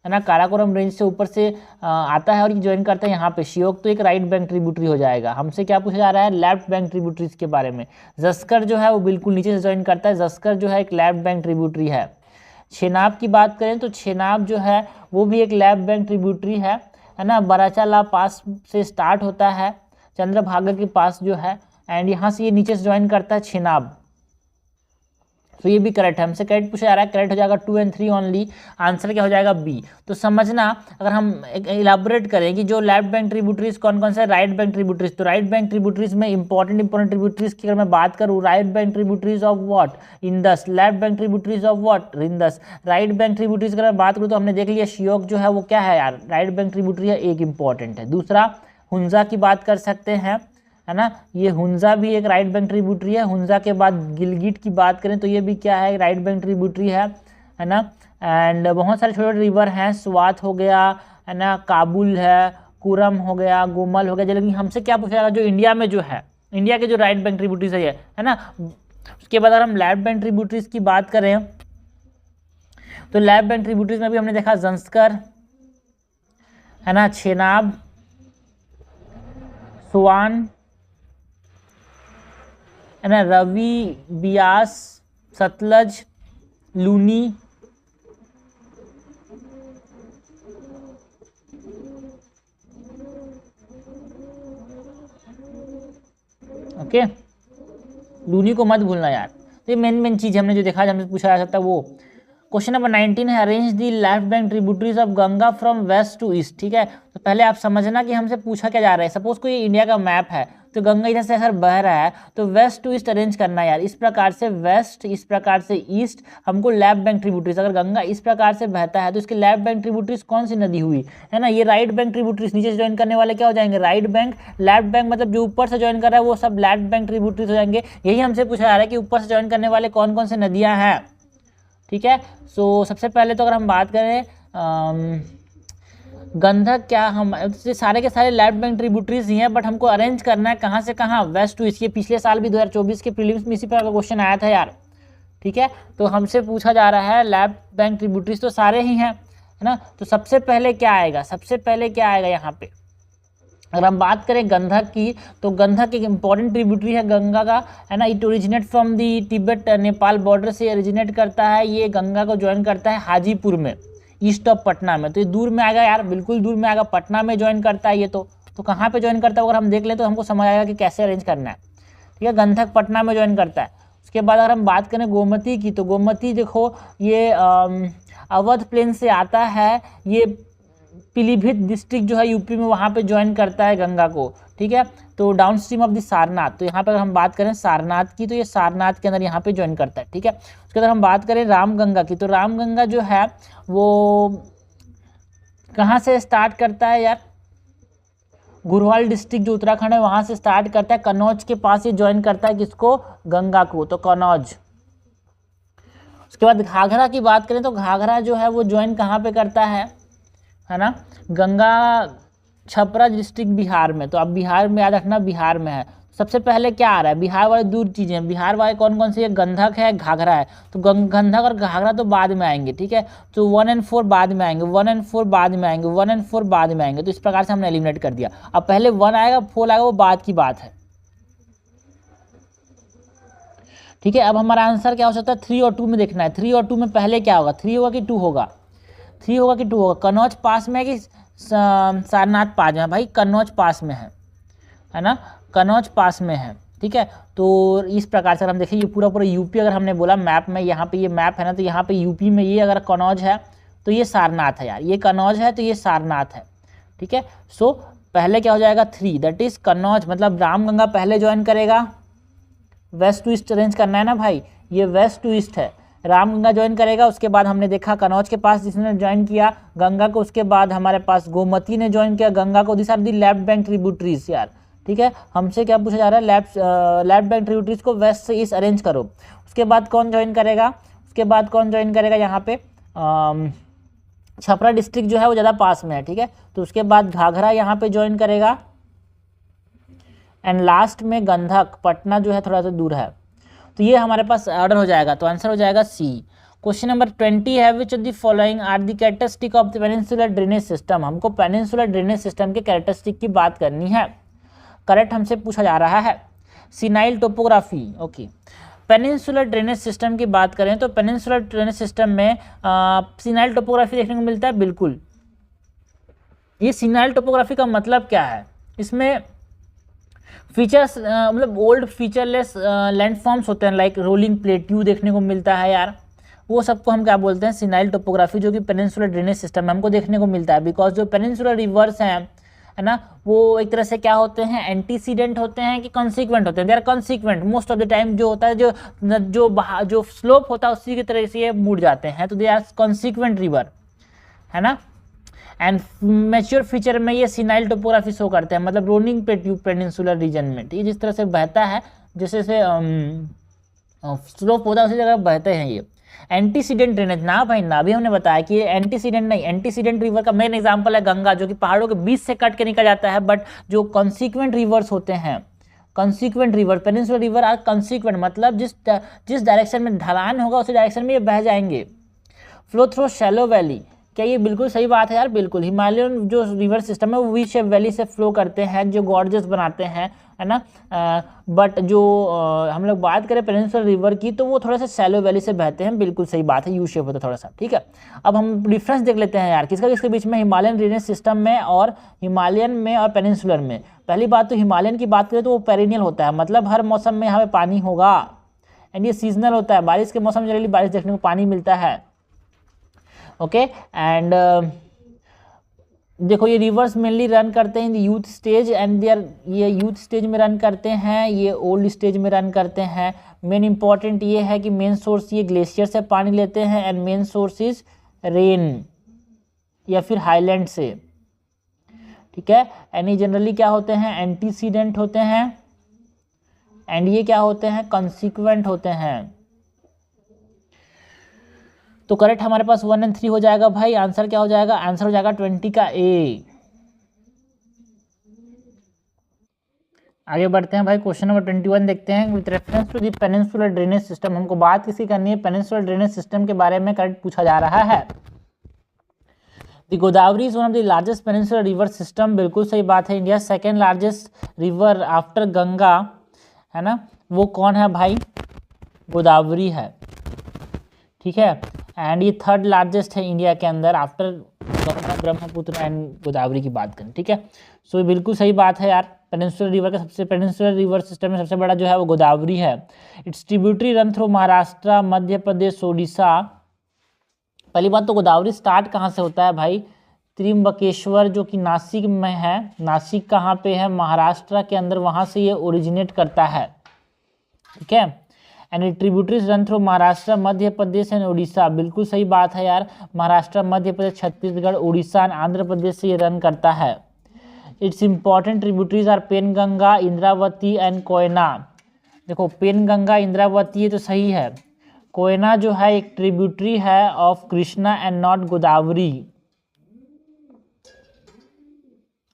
ना, काराकोरम रेंज से ऊपर से आता है और ये ज्वाइन करता है यहाँ पे शियोक, तो एक राइट बैंक ट्रिब्यूटरी हो जाएगा। हमसे क्या पूछा जा रहा है? लेफ्ट बैंक ट्रिब्यूटरीज के बारे में। जस्कर जो है वो बिल्कुल नीचे से ज्वाइन करता है, जस्कर जो है एक लेफ्ट बैंक ट्रिब्यूटरी है। छेनाब की बात करें तो छेनाब जो है वो भी एक लेफ्ट बैंक ट्रिब्यूटरी है ना, बराचाला पास से स्टार्ट होता है, चंद्रभागा के पास जो है, एंड यहाँ से ये नीचे से ज्वाइन करता है छेनाब। तो ये भी करेक्ट है, हमसे करेक्ट पूछा जा रहा है, करेक्ट हो जाएगा 2 and 3 ओनली, आंसर क्या हो जाएगा? बी। तो समझना, अगर हम इलाबोरेट करें कि जो लेफ्ट बैंक ट्रिब्यूटरीज कौन कौन से, राइट बैंक ट्रिब्यूटरीज, तो राइट बैंक ट्रिब्यूटरीज में इंपॉर्टेंट ट्रिब्यूटरीज की अगर मैं बात करूँ, right bank tributaries of what? Indus. Left bank tributaries of what? Indus. Right bank tributaries अगर मैं बात करूँ तो हमने देख लिया शियोक जो है वो क्या है यार? राइट बैंक ट्रिब्यूटरी है, एक इंपॉर्टेंट है। दूसरा हुंजा की बात कर सकते हैं, है ना, ये हुंजा भी एक राइट बैंक ट्रिब्यूटरी है। हुंजा के बाद गिलगिट की बात करें तो ये भी क्या है? राइट बैंक ट्रिब्यूटरी है ना। एंड बहुत सारे छोटे छोटे रिवर हैं, स्वात हो गया, है ना, काबुल है, कुरम हो गया, गोमल हो गया। लेकिन हमसे क्या पूछा जाएगा? जो इंडिया में जो है, इंडिया के जो राइट बैंक ट्रिब्यूटरीज है ना। उसके बाद अगर हम लेफ्ट बैंक ट्रिब्यूटरीज की बात करें तो लेफ्ट बैंक ट्रिब्यूटरीज में भी हमने देखा जंस्कर, है ना, छेनाब, स्वान, है ना, रवि, बियास, सतलज, लूनी, ओके, लूनी को मत भूलना यार। तो ये मेन चीज हमने जो देखा, हमसे पूछा जा सकता है वो। क्वेश्चन नंबर 19 है, arrange the left bank tributaries of Ganga from west to east. ठीक है, तो पहले आप समझना कि हमसे पूछा क्या जा रहा है। सपोज कोई इंडिया का मैप है, तो गंगा इधर से अगर बह रहा है तो वेस्ट टू ईस्ट अरेंज करना है यार। इस प्रकार से वेस्ट, इस प्रकार से ईस्ट, हमको लेफ्ट बैंक ट्रिब्यूटरीज। अगर गंगा इस प्रकार से बहता है तो इसकी लेफ्ट बैंक ट्रिब्यूटरीज कौन सी नदी हुई है ना, ये राइट बैंक ट्रिब्यूटरीज। नीचे से ज्वाइन करने वाले क्या हो जाएंगे, राइट बैंक। लेफ्ट बैंक मतलब जो ऊपर से ज्वाइन कर रहा है वो सब लेफ्ट बैंक ट्रिब्यूटरीज हो जाएंगे। यही हमसे पूछा जा रहा है कि ऊपर से ज्वाइन करने वाले कौन कौन से नदियाँ हैं। ठीक है, सो सबसे पहले तो अगर हम बात करें गंधक, क्या हम सारे के सारे लेफ्ट बैंक ट्रिब्यूटरीज ही हैं, बट हमको अरेंज करना है कहाँ से कहाँ, वेस्ट टू ईस्ट। ये पिछले साल भी 2024 के प्रीलिम्स में इसी प्रकार का क्वेश्चन आया था यार। ठीक है, तो हमसे पूछा जा रहा है लेफ्ट बैंक ट्रिब्यूटरीज तो सारे ही हैं, है ना। तो सबसे पहले क्या आएगा, सबसे पहले क्या आएगा यहाँ पे, अगर हम बात करें गंधक की, तो गंधक एक इंपॉर्टेंट ट्रिब्यूटरी है गंगा का, है ना। It originate from the Tibet Nepal border से ओरिजिनेट करता है। ये गंगा को ज्वाइन करता है हाजीपुर में, ईस्ट ऑफ पटना में। तो ये दूर में आएगा यार, बिल्कुल दूर में आएगा, पटना में ज्वाइन करता है ये। तो कहाँ पे ज्वाइन करता है अगर हम देख लें तो हमको समझ आएगा कि कैसे अरेंज करना है। ठीक है, गंधक पटना में ज्वाइन करता है। उसके बाद अगर हम बात करें गोमती की, तो गोमती देखो ये अवध प्लेन से आता है, ये पीलीभीत डिस्ट्रिक्ट जो है यूपी में, वहाँ पे ज्वाइन करता है गंगा को। ठीक है, तो down stream of the Sarnath. तो यहाँ पर अगर हम बात करें सारनाथ की, तो ये सारनाथ के अंदर यहाँ पे ज्वाइन करता है। ठीक है, उसके अंदर हम बात करें रामगंगा की, तो रामगंगा जो है वो कहाँ से स्टार्ट करता है यार, घुरवाल डिस्ट्रिक्ट जो उत्तराखंड है वहाँ से स्टार्ट करता है, कन्नौज के पास ये ज्वाइन करता है किसको, गंगा को, तो कन्नौज। उसके बाद घाघरा की बात करें तो घाघरा जो है वो ज्वाइन कहाँ पे करता है ना, गंगा छपरा डिस्ट्रिक्ट बिहार में। तो अब बिहार में याद रखना, बिहार में है। सबसे पहले क्या आ रहा है, बिहार वाले दूर चीज़ें, बिहार वाले कौन कौन से, गंधक है, घाघरा है। तो गंधक और घाघरा तो बाद में आएंगे। ठीक है, तो 1 और 4 बाद में आएंगे, 1 और 4 बाद में आएंगे, 1 और 4 बाद में आएंगे। तो इस प्रकार से हमने एलिमिनेट कर दिया। अब पहले 1 आएगा, 4 आएगा, वो बाद की बात है। ठीक है, अब हमारा आंसर क्या हो सकता है, 3 और 2 में देखना है। 3 और 2 में पहले क्या होगा, 3 होगा कि 2 होगा, 3 होगा कि 2 होगा। कन्नौज पास में है कि सारनाथ पास में है, भाई कन्नौज पास में है ना, कन्नौज पास में है। ठीक है, तो इस प्रकार से अगर हम देखें, ये पूरा यूपी अगर हमने बोला मैप में, यहाँ पे ये मैप है ना, तो यहाँ पे यूपी में ये अगर कन्नौज है तो ये सारनाथ है यार, ये कन्नौज है तो ये सारनाथ है। ठीक है, सो पहले क्या हो जाएगा, 3, दैट इज कन्नौज, मतलब रामगंगा पहले ज्वाइन करेगा, वेस्ट टू ईस्ट अरेंज करना है ना भाई, ये वेस्ट टू ईस्ट है, रामगंगा ज्वाइन करेगा। उसके बाद हमने देखा कन्नौज के पास जिसने ज्वाइन किया गंगा को, उसके बाद हमारे पास गोमती ने ज्वाइन किया गंगा को। This are the left bank tributaries यार। ठीक है, हमसे क्या पूछा जा रहा है, लेफ्ट बैंक ट्रिब्यूटरीज को वेस्ट से ईस्ट अरेंज करो। उसके बाद कौन ज्वाइन करेगा, उसके बाद कौन ज्वाइन करेगा, यहाँ पे छपरा डिस्ट्रिक्ट जो है वो ज़्यादा पास में है। ठीक है, तो उसके बाद घाघरा यहाँ पे ज्वाइन करेगा, एंड लास्ट में गंधक, पटना जो है थोड़ा सा दूर है। तो ये हमारे पास ऑर्डर हो जाएगा, तो आंसर हो जाएगा सी। क्वेश्चन नंबर 20 है, which of the following are the characteristic of the peninsular drainage system. हमको पेनिनसुलर ड्रेनेज सिस्टम के कैरेक्टरिस्टिक की बात करनी है। करेक्ट हमसे पूछा जा रहा है senile topography. Okay, peninsular drainage system की बात करें तो पेनिनसुलर ड्रेनेज सिस्टम में सिनाइल टोपोग्राफी देखने को मिलता है, बिल्कुल। ये सिनाइल टोपोग्राफी का मतलब क्या है, इसमें फीचर्स मतलब ओल्ड फीचरलेस लैंडफॉर्म्स होते हैं, लाइक रोलिंग प्लेट्यू देखने को मिलता है यार, वो सबको हम क्या बोलते हैं, सिनाइल टोपोग्राफी, जो कि पेनिनसुलर ड्रेनेज सिस्टम में हमको देखने को मिलता है। बिकॉज जो पेनिनसुलर रिवर्स हैं, है ना, वो एक तरह से क्या होते हैं, एंटीसीडेंट होते हैं कि कॉन्सिक्वेंट होते हैं, they are consequent most of the time. जो होता है जो स्लोप होता है उसी की तरह से ये मुड़ जाते हैं, तो दे आर कॉन्सिक्वेंट रिवर, है ना। एंड मैच्योर फीचर में ये सिनाइल टोपोग्राफी शो करते हैं, मतलब रोलिंग प्लेट्यू पेनिनसुलर रीजन में। ठीक है, जिस तरह से बहता है, जैसे से स्लोप होता है उसी जगह बहते हैं ये। एंटीसीडेंट ड्रेनेज ना भाई ना, भी हमने बताया कि ये एंटीसीडेंट नहीं, एंटीसीडेंट रिवर का मेन एग्जांपल है गंगा, जो कि पहाड़ों के बीच से कट के निकल जाता है। बट जो कॉन्सिक्वेंट रिवर्स होते हैं, consequent river, peninsular river are consequent, मतलब जिस डायरेक्शन में ढलान होगा उसी डायरेक्शन में ये बह जाएंगे। फ्लो थ्रू शैलो वैली, क्या ये बिल्कुल सही बात है यार? बिल्कुल। हिमालयन जो रिवर सिस्टम है वो वी शेप वैली से फ्लो करते हैं जो गॉर्जियस बनाते हैं, है ना। बट जो हम लोग बात करें पेनिनसुलर रिवर की तो वो थोड़ा सा शैलो वैली से बहते हैं। बिल्कुल सही बात है, यू शेप होता है थोड़ा सा, ठीक है। अब हम डिफरेंस देख लेते हैं यार किसका किसके बीच में, हिमालयन ड्रेनेज सिस्टम में और हिमालयन में और पेनिनसुलर में। पहली बात तो हिमालयन की बात करें तो वो पेरिनियल होता है, मतलब हर मौसम में यहाँ पे पानी होगा। एंड ये सीजनल होता है, बारिश के मौसम में जनरली बारिश देखने को पानी मिलता है। ओके एंड देखो ये रिवर्स मेनली रन करते हैं in youth stage and they are, ये यूथ स्टेज में रन करते हैं, ये ओल्ड स्टेज में रन करते हैं। मेन इंपॉर्टेंट ये है कि मेन सोर्स ये ग्लेशियर से पानी लेते हैं and main source is rain या फिर हाईलैंड से, ठीक है। एंड ये जनरली क्या होते हैं, एंटीसीडेंट होते हैं एंड ये क्या होते हैं, कंसिक्वेंट होते हैं। तो करेक्ट हमारे पास 1 और 3 हो जाएगा भाई। आंसर क्या हो जाएगा, आंसर हो जाएगा 20 का ए। आगे बढ़ते हैं भाई, क्वेश्चन नंबर 21 देखते हैं। With reference to the peninsular drainage system, हमको बात किसी करनी है पेनिनसुलर ड्रेनेज सिस्टम के बारे में, करेक्ट पूछा जा रहा है। The Godavari is one of the largest peninsular river system, बिल्कुल सही बात है। India second largest river after Ganga, है ना। वो कौन है भाई, गोदावरी है, ठीक है। एंड ये थर्ड लार्जेस्ट है इंडिया के अंदर आफ्टर गंगा, ब्रह्मपुत्र एंड गोदावरी की बात करें, ठीक है। सो ये बिल्कुल सही बात है यार। पेनिनसुलर रिवर का पेनिनसुलर रिवर सिस्टम में सबसे बड़ा जो है वो गोदावरी है। Its tributary run through Maharashtra, Madhya Pradesh, Odisha. पहली बात तो गोदावरी स्टार्ट कहाँ से होता है भाई, त्रिम्बकेश्वर जो कि नासिक में है। नासिक कहाँ पे है, महाराष्ट्र के अंदर, वहाँ से ये ओरिजिनेट करता है, ठीक है। And tributaries run through Maharashtra, Madhya Pradesh and Orissa, बिल्कुल सही बात है यार। महाराष्ट्र, मध्य प्रदेश, छत्तीसगढ़, उड़ीसा एंड आंध्र प्रदेश से ये रन करता है। It's important tributaries are Penganga, Indravati and Koyna. देखो पेनगंगा, इंद्रावती ये तो सही है। कोयना जो है एक ट्रिब्यूटरी है of Krishna and not Godavari,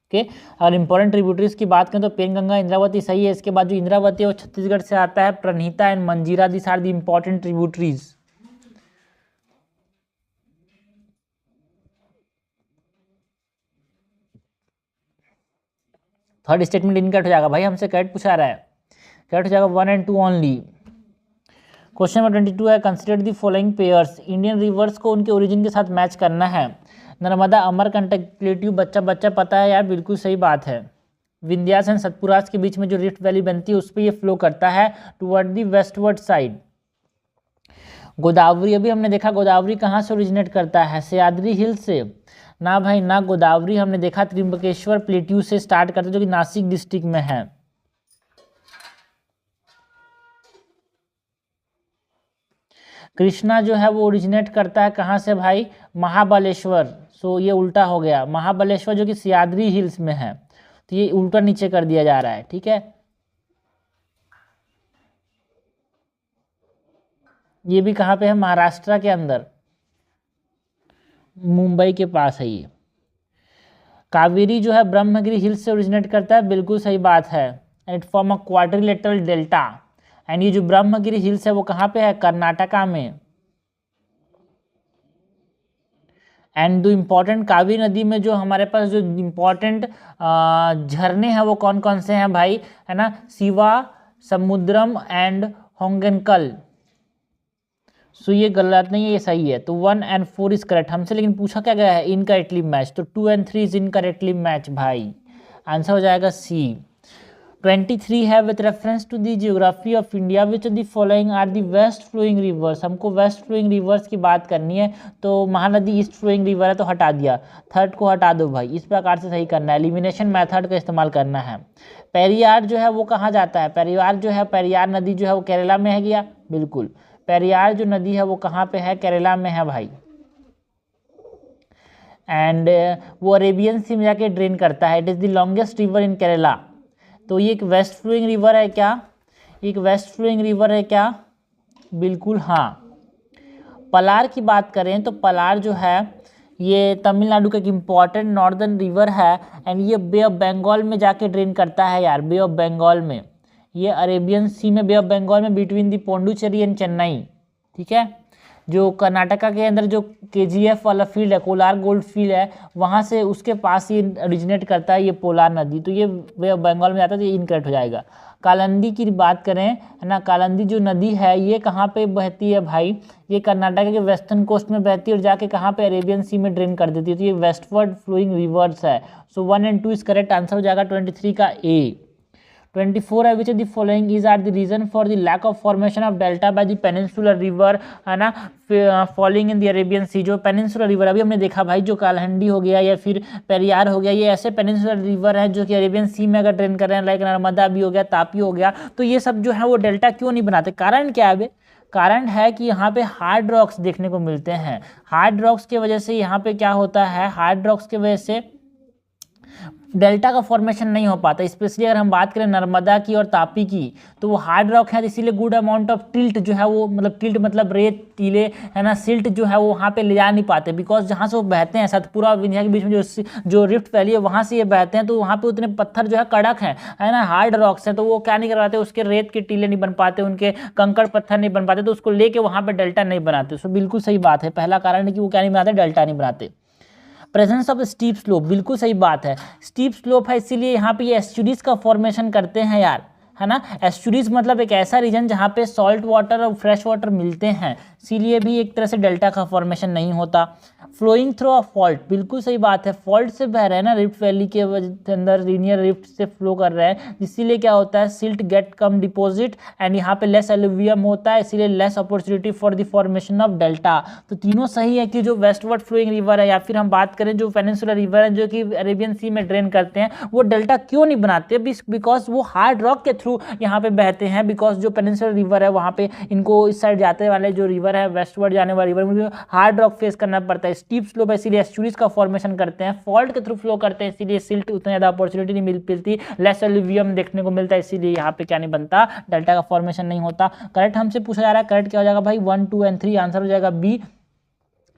okay. अगर इंपॉर्टेंट ट्रिब्यूटरीज की बात करें तो पेनगंगा, इंद्रावती सही है। इसके बाद जो इंद्रावती है वो छत्तीसगढ़ से आता है, Pranhita and Manjira, this are the important tributaries. Third statement incorrect हो जाएगा भाई, हमसे करेक्ट पूछा रहा है, करेक्ट हो जाएगा 1 और 2 ओनली। क्वेश्चन नंबर 22 है, consider the following pairs. Indian reverse को उनके ओरिजिन के साथ मैच करना है। नर्मदा, अमरकंटक, प्लेट्यू, बच्चा बच्चा पता है यार, बिल्कुल सही बात है। विंध्याचल एंड सतपुराज के बीच में जो रिफ्ट वैली बनती है उस पर ये फ्लो करता है toward the westward side. Godavari, अभी हमने देखा गोदावरी कहाँ से ओरिजिनेट करता है, सह्याद्री हिल से ना भाई ना। गोदावरी हमने देखा त्रिम्बकेश्वर प्लेट्यू से स्टार्ट करता है जो कि नासिक डिस्ट्रिक्ट में है। कृष्णा जो है वो ओरिजिनेट करता है कहाँ से भाई, महाबलेश्वर। सो ये उल्टा हो गया, महाबलेश्वर जो कि सह्याद्री हिल्स में है, तो ये उल्टा नीचे कर दिया जा रहा है, ठीक है। ये भी कहाँ पे है, महाराष्ट्र के अंदर, मुंबई के पास है ये। कावेरी जो है ब्रह्मगिरी हिल्स से ओरिजिनेट करता है, बिल्कुल सही बात है। And it form a quadrilateral delta. And ये जो ब्रह्मगिरी हिल्स है वो कहाँ पे है, कर्नाटका में। एंड दो इम्पॉर्टेंट कावेरी नदी में जो हमारे पास जो इम्पॉर्टेंट झरने हैं वो कौन कौन से हैं भाई, है ना, शिवा, समुद्रम एंड होंगनकल। सो ये गलत नहीं है, ये सही है। तो 1 और 4 इज करेक्ट हमसे, लेकिन पूछा क्या गया है, इनकरेक्टली मैच। तो 2 और 3 इज इनकरेक्टली मैच भाई, आंसर हो जाएगा सी। 23 है, with reference to the geography of India which of the following are the west flowing rivers. हमको वेस्ट फ्लोइंग रिवर्स की बात करनी है, तो महानदी ईस्ट फ्लोइंग रिवर है तो हटा दिया, थर्ड को हटा दो भाई। इस प्रकार से सही करना है, एलिमिनेशन मेथड का इस्तेमाल करना है। पेरियार जो है वो कहाँ जाता है, पेरियार जो है, पेरियार नदी जो है वो केरला में है गया, बिल्कुल। पेरियार जो नदी है वो कहाँ पे है, केरला में है भाई। एंड वो अरेबियन सी में जाके ड्रेन करता है। It is the longest river in Kerala. तो ये एक वेस्ट फ्लोइंग रिवर है क्या, एक वेस्ट फ्लोइंग रिवर है क्या, बिल्कुल हाँ। पलार की बात करें तो पलार जो है ये तमिलनाडु का एक इम्पॉर्टेंट नॉर्दर्न रिवर है। एंड ये बे ऑफ बंगाल में जाके ड्रेन करता है यार, बे ऑफ बंगाल में। ये अरेबियन सी में, बे ऑफ बंगाल में, बिटवीन दी पोंडुचेरी एंड चेन्नई, ठीक है। जो कर्नाटका के अंदर जो KGF वाला फील्ड है, कोलार गोल्ड फील्ड है, वहाँ से उसके पास ये ओरिजिनेट करता है ये पोलार नदी, तो ये बंगाल में जाता है, तो ये इनकरेक्ट हो जाएगा। कालंदी की बात करें है ना, कालंदी जो नदी है ये कहाँ पे बहती है भाई, ये कर्नाटक के वेस्टर्न कोस्ट में बहती है और जाके कहाँ पे अरेबियन सी में ड्रेन कर देती है, तो ये वेस्टवर्ड फ्लोइंग रिवर्स है। सो 1 और 2 इस करेक्ट आंसर हो जाएगा 23 का ए। 24 है which of the following is are the reason for the lack of formation of delta by the peninsular river, है ना, falling in the Arabian sea. जो पेनिनसुलर रिवर अभी हमने देखा भाई, जो कालहंडी हो गया या फिर पेरियार हो गया, ये ऐसे पेनिनसुलर रिवर हैं जो कि अरेबियन सी में अगर ड्रेन कर रहे हैं, लाइक नर्मदा भी हो गया, तापी हो गया, तो ये सब जो है वो डेल्टा क्यों नहीं बनाते? कारण क्या है? कारण है कि यहाँ पे हार्ड रॉक्स देखने को मिलते हैं। हार्ड रॉक्स की वजह से यहाँ पे क्या होता है, हार्ड रॉक्स की वजह से डेल्टा का फॉर्मेशन नहीं हो पाता। स्पेशली अगर हम बात करें नर्मदा की और तापी की, तो वो हार्ड रॉक है, इसीलिए गुड अमाउंट ऑफ टिल्ट जो है वो, मतलब टिल्ट मतलब रेत, टीले, है ना, सिल्ट जो है वो वहाँ पे ले जा नहीं पाते, बिकॉज जहाँ से वो बहते हैं, सतपुरा और विंध्या के बीच में जो रिफ्ट वैली है वहाँ से ये बहते हैं, तो वहाँ पे उतने पत्थर जो है कड़क हैं, है ना, हार्ड रॉक्स हैं, तो वो क्या नहीं कर पाते, उसके रेत के टीले नहीं बन पाते, उनके कंकड़ पत्थर नहीं बन पाते, तो उसको लेके वहाँ पे डेल्टा नहीं बनाते। सो बिल्कुल सही बात है, पहला कारण है कि वो क्या नहीं बनाते, डेल्टा नहीं बनाते। प्रेजेंस ऑफ स्टीप स्लोप, बिल्कुल सही बात है, स्टीप स्लोप है इसीलिए यहाँ पे ये एस्चुरीज का फॉर्मेशन करते हैं यार, है ना। एस्चुरीज मतलब एक ऐसा रीजन जहाँ पे सॉल्ट वाटर और फ्रेश वाटर मिलते हैं, इसीलिए भी एक तरह से डेल्टा का फॉर्मेशन नहीं होता। फ्लोइंग थ्रू अ फॉल्ट, बिल्कुल सही बात है, फॉल्ट से बह रहे हैं ना, रिफ्ट वैली के अंदर लीनियर रिफ्ट से फ्लो कर रहे हैं, इसीलिए क्या होता है, सिल्ट गेट कम डिपॉजिट एंड यहाँ पे लेस एलुवियम होता है, इसीलिए less opportunity for the formation of delta. तो तीनों सही है कि जो वेस्टवर्ड फ्लोइंग रिवर है या फिर हम बात करें जो पेनिनसुलर रिवर है जो कि अरेबियन सी में ड्रेन करते हैं, वो डेल्टा क्यों नहीं बनाते, बिकॉज वो हार्ड रॉक के थ्रू यहाँ पे बहते हैं, बिकॉज जो पेनिनसुलर रिवर है वहाँ पे इनको इस साइड जाते वाले जो रिवर है, वेस्टवर्ड जाने वाले रिवर में हार्ड रॉक फेस करना पड़ता है, स्टीप स्लोप है इसीलिए एस्चुरीज का फॉर्मेशन करते हैं, फॉल्ट के थ्रू फ्लो करते हैं इसीलिए सिल्ट उतना ज़्यादा अपॉर्चुनिटी नहीं मिलती, लेस एलुवियम देखने को मिलता है, इसीलिए यहाँ पे क्या नहीं बनता, डेल्टा का फॉर्मेशन नहीं होता। करेक्ट हमसे पूछा जा रहा है, करेक्ट क्या हो जाएगा भाई, 1, 2 और 3, आंसर हो जाएगा बी।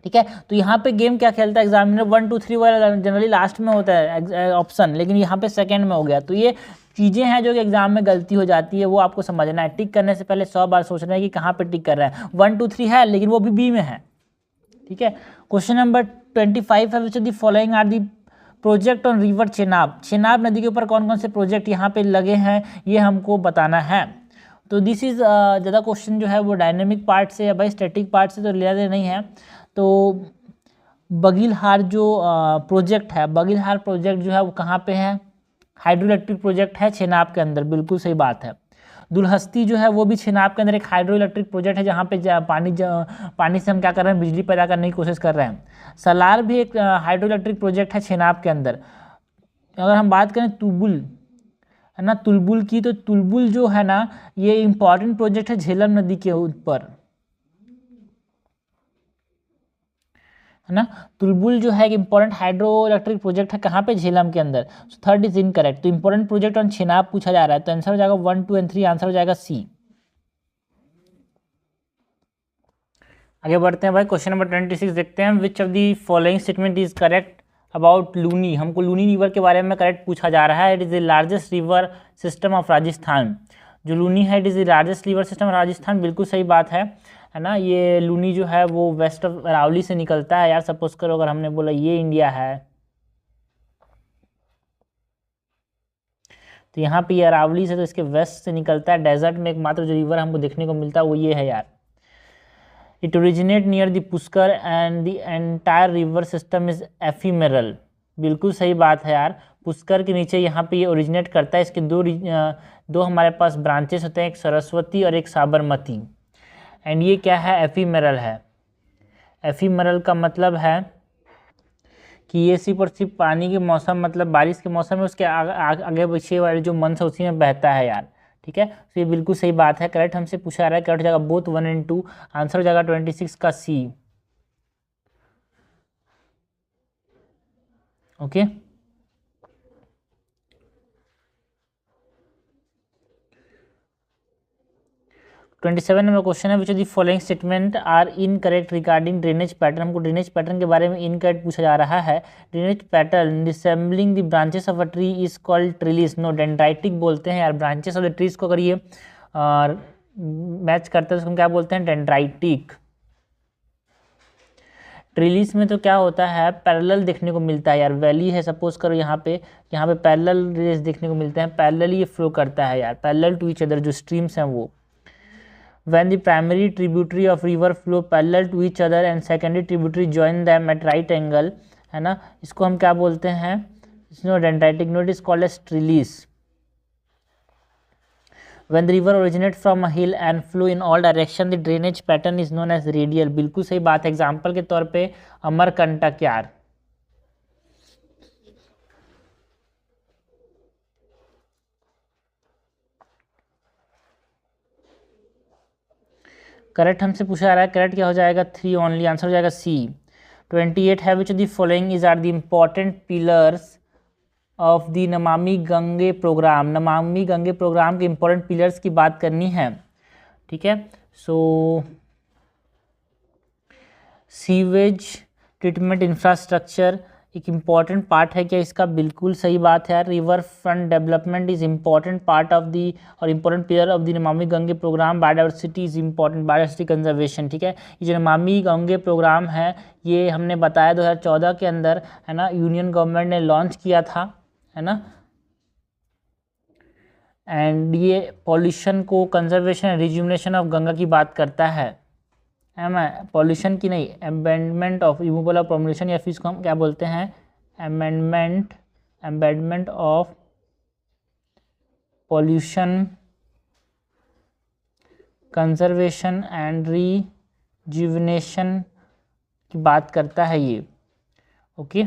ठीक है, तो यहाँ पे गेम क्या खेलता है एग्जामिनर, 1, 2, 3 वाला जनरली लास्ट में होता है ऑप्शन, लेकिन यहाँ पे सेकंड में हो गया, तो ये चीज़ें हैं जो कि एग्जाम में गलती हो जाती है, वो आपको समझना है। टिक करने से पहले 100 बार सोचना है कि कहाँ पे टिक कर रहा है, 1, 2, 3 है लेकिन वो भी बी में है। ठीक है, क्वेश्चन नंबर 25 है, which of the following are the project on river Chenab. Chenab नदी के ऊपर कौन कौन से प्रोजेक्ट यहाँ पे लगे हैं ये हमको बताना है। तो दिस इज ज़्यादा क्वेश्चन जो है वो डायनेमिक पार्ट से है भाई, स्टैटिक पार्ट से तो रिलेटेड नहीं है। तो बगीलहार जो प्रोजेक्ट है, बगीलहार प्रोजेक्ट जो है वो कहाँ पे है, हाइड्रो इलेक्ट्रिक प्रोजेक्ट है छेनाब के अंदर, बिल्कुल सही बात है। दुलहस्ती जो है वो भी छेनाब के अंदर एक हाइड्रो इलेक्ट्रिक प्रोजेक्ट है जहाँ पे पानी से हम क्या कर रहे हैं, बिजली पैदा करने की कोशिश कर रहे हैं। सलार भी एक हाइड्रो इलेक्ट्रिक प्रोजेक्ट है छेनाब के अंदर। अगर हम बात करें तुलबुल, है ना, तुलबुल की, तो तुलबुल जो है ना ये इंपॉर्टेंट प्रोजेक्ट है झेलम नदी के ऊपर, है ना। तुलबुल जो है एक इंपॉर्टेंट हाइड्रो इलेक्ट्रिक प्रोजेक्ट है, कहाँ पे, झेलम के अंदर। सो थर्ड इज इनकरेक्ट, तो इंपॉर्टेंट प्रोजेक्ट ऑन छेनाब पूछा जा रहा है, तो आंसर हो जाएगा 1, 2 और 3, आंसर हो जाएगा सी। आगे बढ़ते हैं भाई, क्वेश्चन नंबर 26 देखते हैं, which of the following statement is correct about Luni. हमको लूनी रिवर के बारे में करेक्ट पूछा जा रहा है। It is the largest river system of Rajasthan. जो लूनी है it is the largest river system Rajasthan, बिल्कुल सही बात है ना। ये लूनी जो है वो वेस्ट ऑफ अरावली से निकलता है यार। सपोज करो अगर हमने बोला ये इंडिया है, तो यहाँ पे अरावली से तो इसके वेस्ट से निकलता है। डेजर्ट में एकमात्र जो रिवर हमको देखने को मिलता है वो ये है यार। It originate near the Pushkar and the entire river system is ephemeral, बिल्कुल सही बात है यार। पुष्कर के नीचे यहाँ पे ये ओरिजिनेट करता है। इसके दो हमारे पास ब्रांचेस होते हैं, एक सरस्वती और एक साबरमती। एंड ये क्या है, एफीमेरल है। एफीमेरल का मतलब है कि ये सिर्फ और सिर्फ पानी के मौसम, मतलब बारिश के मौसम में उसके आगे पीछे वाले जो मंथ है उसी में बहता है यार। ठीक है, तो ये बिल्कुल सही बात है। करेक्ट हमसे पूछा जा रहा है, करेक्ट हो जाएगा बोथ 1 और 2, आंसर हो जाएगा 26 का सी। ओके, 27 नंबर क्वेश्चन है, which of the following statement are incorrect regarding drainage pattern. हमको ड्रेनेज पैटर्न के बारे में इनकरेक्ट पूछा जा रहा है। Drainage pattern resembling the branches of a tree is called trellis. No, dendritic बोलते हैं यार। ब्रांचेस ऑफ द ट्रीज को अगर ये मैच करते हैं तो हम क्या बोलते हैं, डेंड्राइटिक। ट्रिलिस में तो क्या होता है, पैरेलल देखने को मिलता है यार। वैली है सपोज करो यहाँ पे पैरेलल रेस देखने को मिलते हैं, पैरेलल ये फ्लो करता है यार, पैरेलल टू ईच अदर जो स्ट्रीम्स हैं वो। When the primary tributary of river flow parallel to each other and secondary tributary join them at right angle, है ना, इसको हम क्या बोलते हैं, dendritic node is called as trellis. When the river originates from a hill and flow in all direction, the drainage pattern is known as radial. बिल्कुल सही बात है। एग्जाम्पल के तौर पे अमरकंटक यार, करेक्ट हमसे पूछा जा रहा है, करेक्ट क्या हो जाएगा, 3 ओनली, आंसर हो जाएगा सी। 28 है which of the following is are the important pillars of the Namami Gange program. Namami Gange program के इंपॉर्टेंट पिलर्स की बात करनी है, ठीक है। सो सीवेज ट्रीटमेंट इंफ्रास्ट्रक्चर एक इम्पॉर्टेंट पार्ट है क्या इसका, बिल्कुल सही बात है। River front development is important part of the और important pillar of the Namami Gange program. Biodiversity is important, biodiversity conservation, ठीक है। ये जो नमामि गंगे प्रोग्राम है ये हमने बताया 2014 के अंदर, है ना, यूनियन गवर्नमेंट ने लॉन्च किया था, है ना। एंड ये पॉल्यूशन को कंजर्वेशन एंड रिज्यूमिनेशन ऑफ गंगा की बात करता है पॉल्यूशन की नहीं, amendment of removal of pollution, या फिर इसको हम क्या बोलते हैं, amendment of pollution conservation and rejuvenation की बात करता है ये, ओके।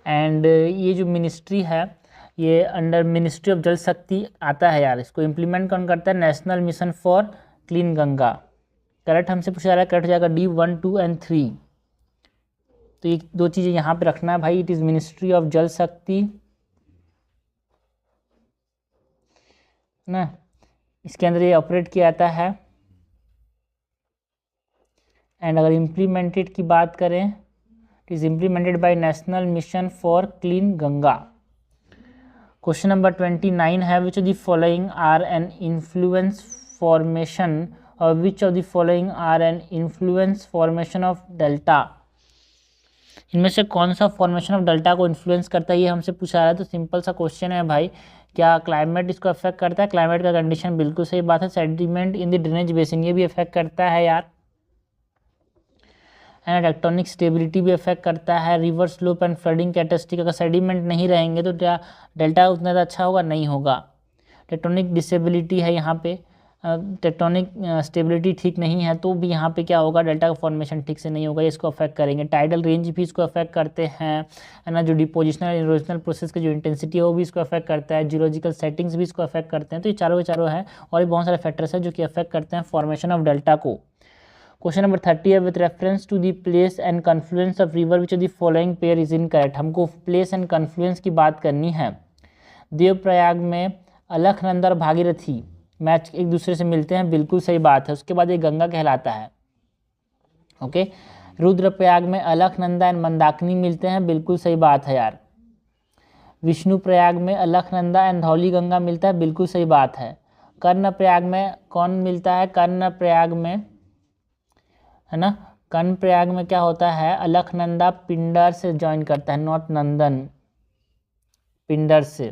एंड ये जो मिनिस्ट्री है ये अंडर मिनिस्ट्री ऑफ जल शक्ति आता है यार। इसको इम्प्लीमेंट कौन करता है, national mission for clean Ganga. Correct हमसे पूछा जा रहा है, करेक्ट हो जाएगा डी 1, 2 एंड 3। तो ये 2 चीज़ें यहाँ पे रखना है भाई, इट इज़ मिनिस्ट्री ऑफ जल शक्ति ना, इसके अंदर ये ऑपरेट किया जाता है। एंड अगर इम्प्लीमेंटेड की बात करें, it is implemented by national mission for clean Ganga. Question number 29 है which of the following are an influence formation और which of the following are an influence formation of delta. इनमें से कौन सा फॉर्मेशन ऑफ डेल्टा को influence करता है, ये हमसे पूछा रहा है। तो सिंपल सा क्वेश्चन है भाई, क्या क्लाइमेट इसको अफेक्ट करता है, क्लाइमेट का कंडीशन, बिल्कुल सही बात है। Sediment in the drainage basin ये भी अफेक्ट करता है यार, एंड टेक्टोनिक स्टेबिलिटी भी अफेक्ट करता है। River slope and flooding characteristic, अगर सेडिमेंट नहीं रहेंगे तो क्या डेल्टा उतना ज़्यादा अच्छा होगा, नहीं होगा। टेक्टोनिक डिसेबिलिटी है यहाँ पे, टेक्टोनिक स्टेबिलिटी ठीक नहीं है तो भी यहाँ पे क्या होगा, डेल्टा का फॉर्मेशन ठीक से नहीं होगा, इसको अफेक्ट करेंगे। टाइडल रेंज भी इसको अफेक्ट करते हैं, है ना। जो डिपोजिशनल इरोजनल प्रोसेस की जो इंटेंसिटी है वो भी इसको अफेक्ट करता है। जियोलॉजिकल सेटिंग्स भी इसको अफेक्ट करते हैं। तो ये चारों के चारों हैं और भी बहुत सारे फैक्टर्स हैं जो कि अफेक्ट करते हैं फॉर्मेशन ऑफ डेल्टा को। क्वेश्चन नंबर 30 है with reference to the place and confluence of river which of the following pair is incorrect. हमको प्लेस एंड कन्फ्लुएंस की बात करनी है। देवप्रयाग में अलखनंदा और भागीरथी मैच एक दूसरे से मिलते हैं, बिल्कुल सही बात है। उसके बाद ये गंगा कहलाता है, ओके। रुद्रप्रयाग में अलखनंदा एंड मंदाकिनी मिलते हैं, बिल्कुल सही बात है यार। विष्णुप्रयाग में अलखनंदा एंड धौली गंगा मिलता है, बिल्कुल सही बात है। कर्णप्रयाग में कौन मिलता है, कर्णप्रयाग में, है ना, कर्णप्रयाग में क्या होता है, अलखनंदा पिंडर से ज्वाइन करता है, नॉट नंदन, पिंडर से,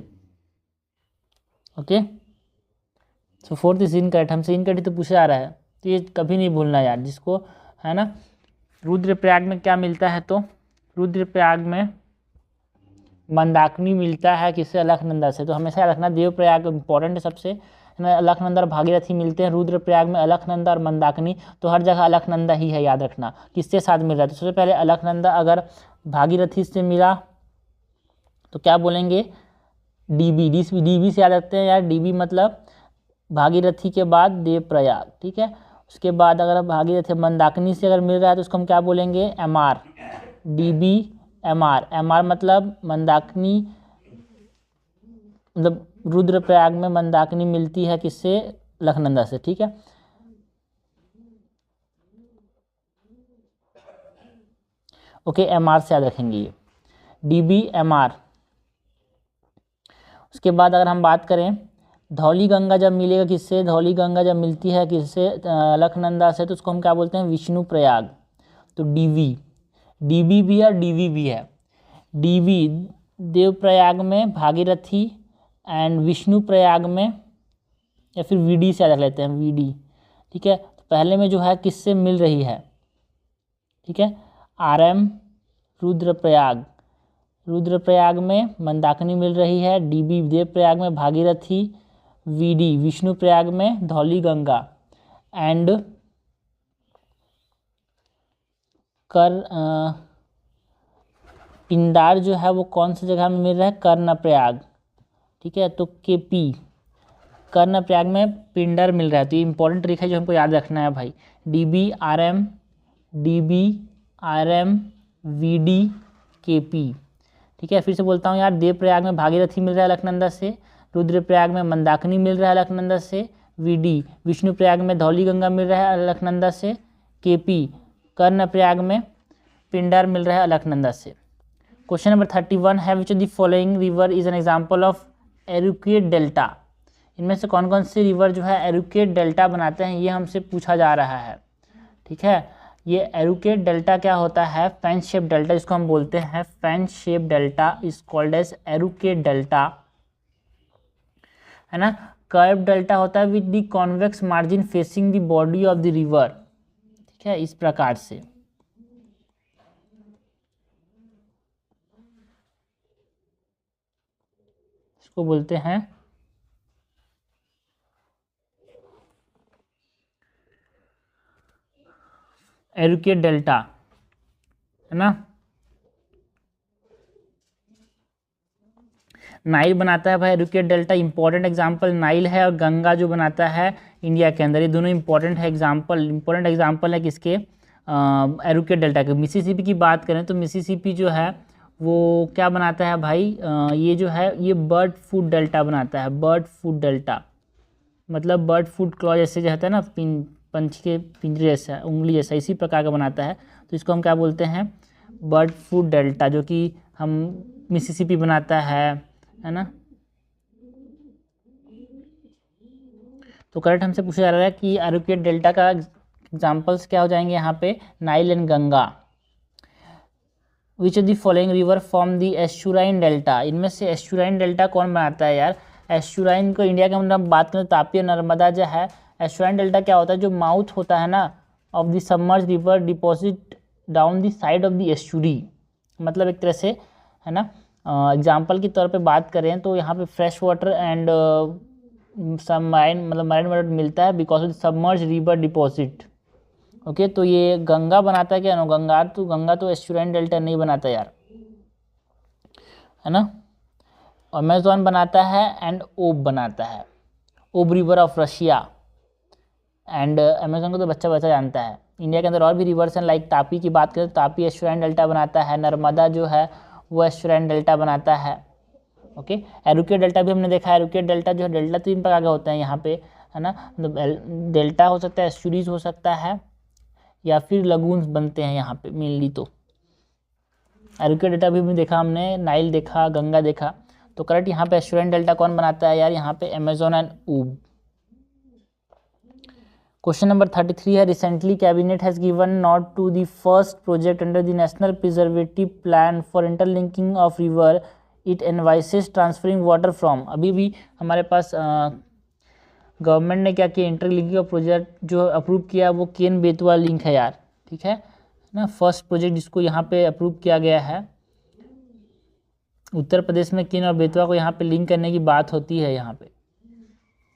okay. So 4th is incorrect, हमसे इनकरेक्ट तो पूछा जा रहा है तो ये कभी नहीं भूलना यार जिसको, है ना। रुद्रप्रयाग में क्या मिलता है, तो रुद्रप्रयाग में मंदाकिनी मिलता है, किससे, अलखनंदा से। तो हमेशा याद रखना देवप्रयाग इंपॉर्टेंट है सबसे, है ना। अलखनंदा और भागीरथी मिलते हैं, रुद्रप्रयाग में अलखनंदा और मंदाकिनी, तो हर जगह अलखनंदा ही है, याद रखना। किससे साथ मिल रहा है, तो सबसे पहले अलखनंदा अगर भागीरथी से मिला तो क्या बोलेंगे, डीबी, डीबी से याद रखते हैं यार, डीबी मतलब भागीरथी के बाद देवप्रयाग, ठीक है। उसके बाद अगर भागीरथी मंदाकिनी से अगर मिल रहा है तो उसको हम क्या बोलेंगे, एमआर, डीबी एमआर। एमआर मतलब मंदाकिनी, मतलब रुद्रप्रयाग में मंदाकिनी मिलती है किससे, अलखनंदा से, ठीक है। ओके, एमआर से याद रखेंगे ये, डीबी एमआर। उसके बाद अगर हम बात करें धौली गंगा जब मिलेगा किससे, धौली गंगा जब मिलती है किससे, अलखनंदा से, तो उसको हम क्या बोलते हैं, विष्णु प्रयाग। तो डीवी भी है और डीवी भी है। डीवी देवप्रयाग में भागीरथी एंड विष्णु प्रयाग में, या फिर वीडी से रख लेते हैं वीडी, ठीक है। तो पहले में जो है किससे मिल रही है, ठीक है, RM रुद्रप्रयाग में मंदाकिनी मिल रही है, डीबी देवप्रयाग में भागीरथी, वीडी विष्णु प्रयाग में धौली गंगा, एंड पिंडार जो है वो कौन सी जगह में मिल रहा है, कर्णप्रयाग, ठीक है। तो KP कर्णप्रयाग में पिंडर मिल रहा है। तो ये इंपॉर्टेंट ट्रिक है जो हमको याद रखना है भाई। DB RM VD KP, ठीक है। फिर से बोलता हूँ यार, देवप्रयाग में भागीरथी मिल रहा है अलकनंदा से, रुद्रप्रयाग में मंदाकिनी मिल रहा है अलकनंदा से, VD विष्णुप्रयाग में धौली गंगा मिल रहा है अलकनंदा से, KP कर्णप्रयाग में पिंडर मिल रहा है अलकनंदा से। क्वेश्चन नंबर 31 है, which of the following river is an example of arcuate delta. इनमें से कौन कौन से रिवर जो है एरुकेट डेल्टा बनाते हैं, ये हमसे पूछा जा रहा है, ठीक है। ये एरुकेट डेल्टा क्या होता है, फैन शेप डेल्टा, जिसको हम बोलते हैं fan shape delta is called as arcuate delta, है ना। कर्व डेल्टा होता है with the convex margin facing the body of the river, ठीक है, इस प्रकार से। इसको बोलते हैं एरुकेट डेल्टा, है ना। नाइल बनाता है भाई एरुकेट डेल्टा, इंपॉर्टेंट एग्जांपल नाइल है, और गंगा जो बनाता है इंडिया के अंदर, ये दोनों इंपॉर्टेंट एग्जांपल है किसके, एरुकेट डेल्टा के। मिसिसिपी की बात करें तो मिसिसिपी जो है वो क्या बनाता है भाई, ये जो है ये बर्ड फूड डेल्टा बनाता है, बर्ड फूड डेल्टा मतलब बर्ड फूड क्लॉ जैसे जो होता है ना, पंछी के पिंजरे जैसा, उंगली जैसा, इसी प्रकार का बनाता है। तो इसको हम क्या बोलते हैं, बर्ड फूड डेल्टा, जो कि हम मिसिसिपी बनाता है ना। तो करेक्ट हमसे पूछा जा रहा है कि एरुकेट डेल्टा का एग्जाम्पल्स क्या हो जाएंगे यहाँ पे, Nile and Ganga. Which of the following river form the estuarine delta, इनमें से एस्चुराइन डेल्टा कौन बनाता है यार। एस्चुराइन को इंडिया के अंदर बात करें, तापी और नर्मदा जो है, एस्चुराइन डेल्टा क्या होता है, जो माउथ होता है ना of the submerge river deposit down the side of the estuary, मतलब एक तरह से, है ना। एग्जाम्पल के तौर पे बात करें तो यहाँ पे फ्रेश वाटर एंड सब मरीन वाटर मिलता है because of the submerge river deposit. Okay, तो ये गंगा बनाता है क्या, नो, गंगा तो एस्चुराइन डेल्टा नहीं बनाता यार, है ना। अमेज़न बनाता है एंड ओब बनाता है, ओब river of Russia, and Amazon को तो बच्चा जानता है। इंडिया के अंदर और भी रिवर्स हैं, लाइक तापी की बात करें तो तापी एस्चुराइन डेल्टा बनाता है, नर्मदा जो है वो एस्चुराइन डेल्टा बनाता है। ओके, एरुकेट डेल्टा भी हमने देखा है। एरुकेट डेल्टा जो है, डेल्टा 3 प्रकार के होते हैं यहाँ पे, है ना। मतलब डेल्टा हो सकता है, एस्चुरीज हो सकता है, या फिर लगून्स बनते हैं यहाँ पे मेनली। तो एरुकेट डेल्टा भी देखा हमने, नाइल देखा, गंगा देखा। तो करेक्ट यहाँ पे एस्चुराइन डेल्टा कौन बनाता है यार, यहाँ पे Amazon and Ob. Question number 33 है, recently cabinet has given nod to the first project under the national perspective plan for interlinking of river, it envisages transferring water from. अभी भी हमारे पास गवर्नमेंट ने क्या किया, इंटरलिंकिंग ऑफ प्रोजेक्ट जो approve किया वो केन बेतवा लिंक है यार, ठीक है ना। फर्स्ट प्रोजेक्ट जिसको यहाँ पे अप्रूव किया गया है, उत्तर प्रदेश में केन और बेतवा को यहाँ पे लिंक करने की बात होती है यहाँ पे।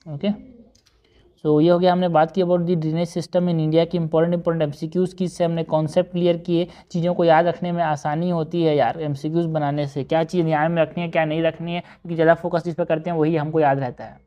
ओके, सो ये हो गया, हमने बात की about the drainage system in India की इंपॉर्टेंट एमसीक्यूज़ की। इससे हमने कॉन्सेप्ट क्लियर किए, चीज़ों को याद रखने में आसानी होती है यार एमसीक्यूज़ बनाने से, क्या चीज़ ध्यान में रखनी है क्या नहीं रखनी है, क्योंकि ज़्यादा फोकस जिस पर करते हैं वही हमको याद रहता है।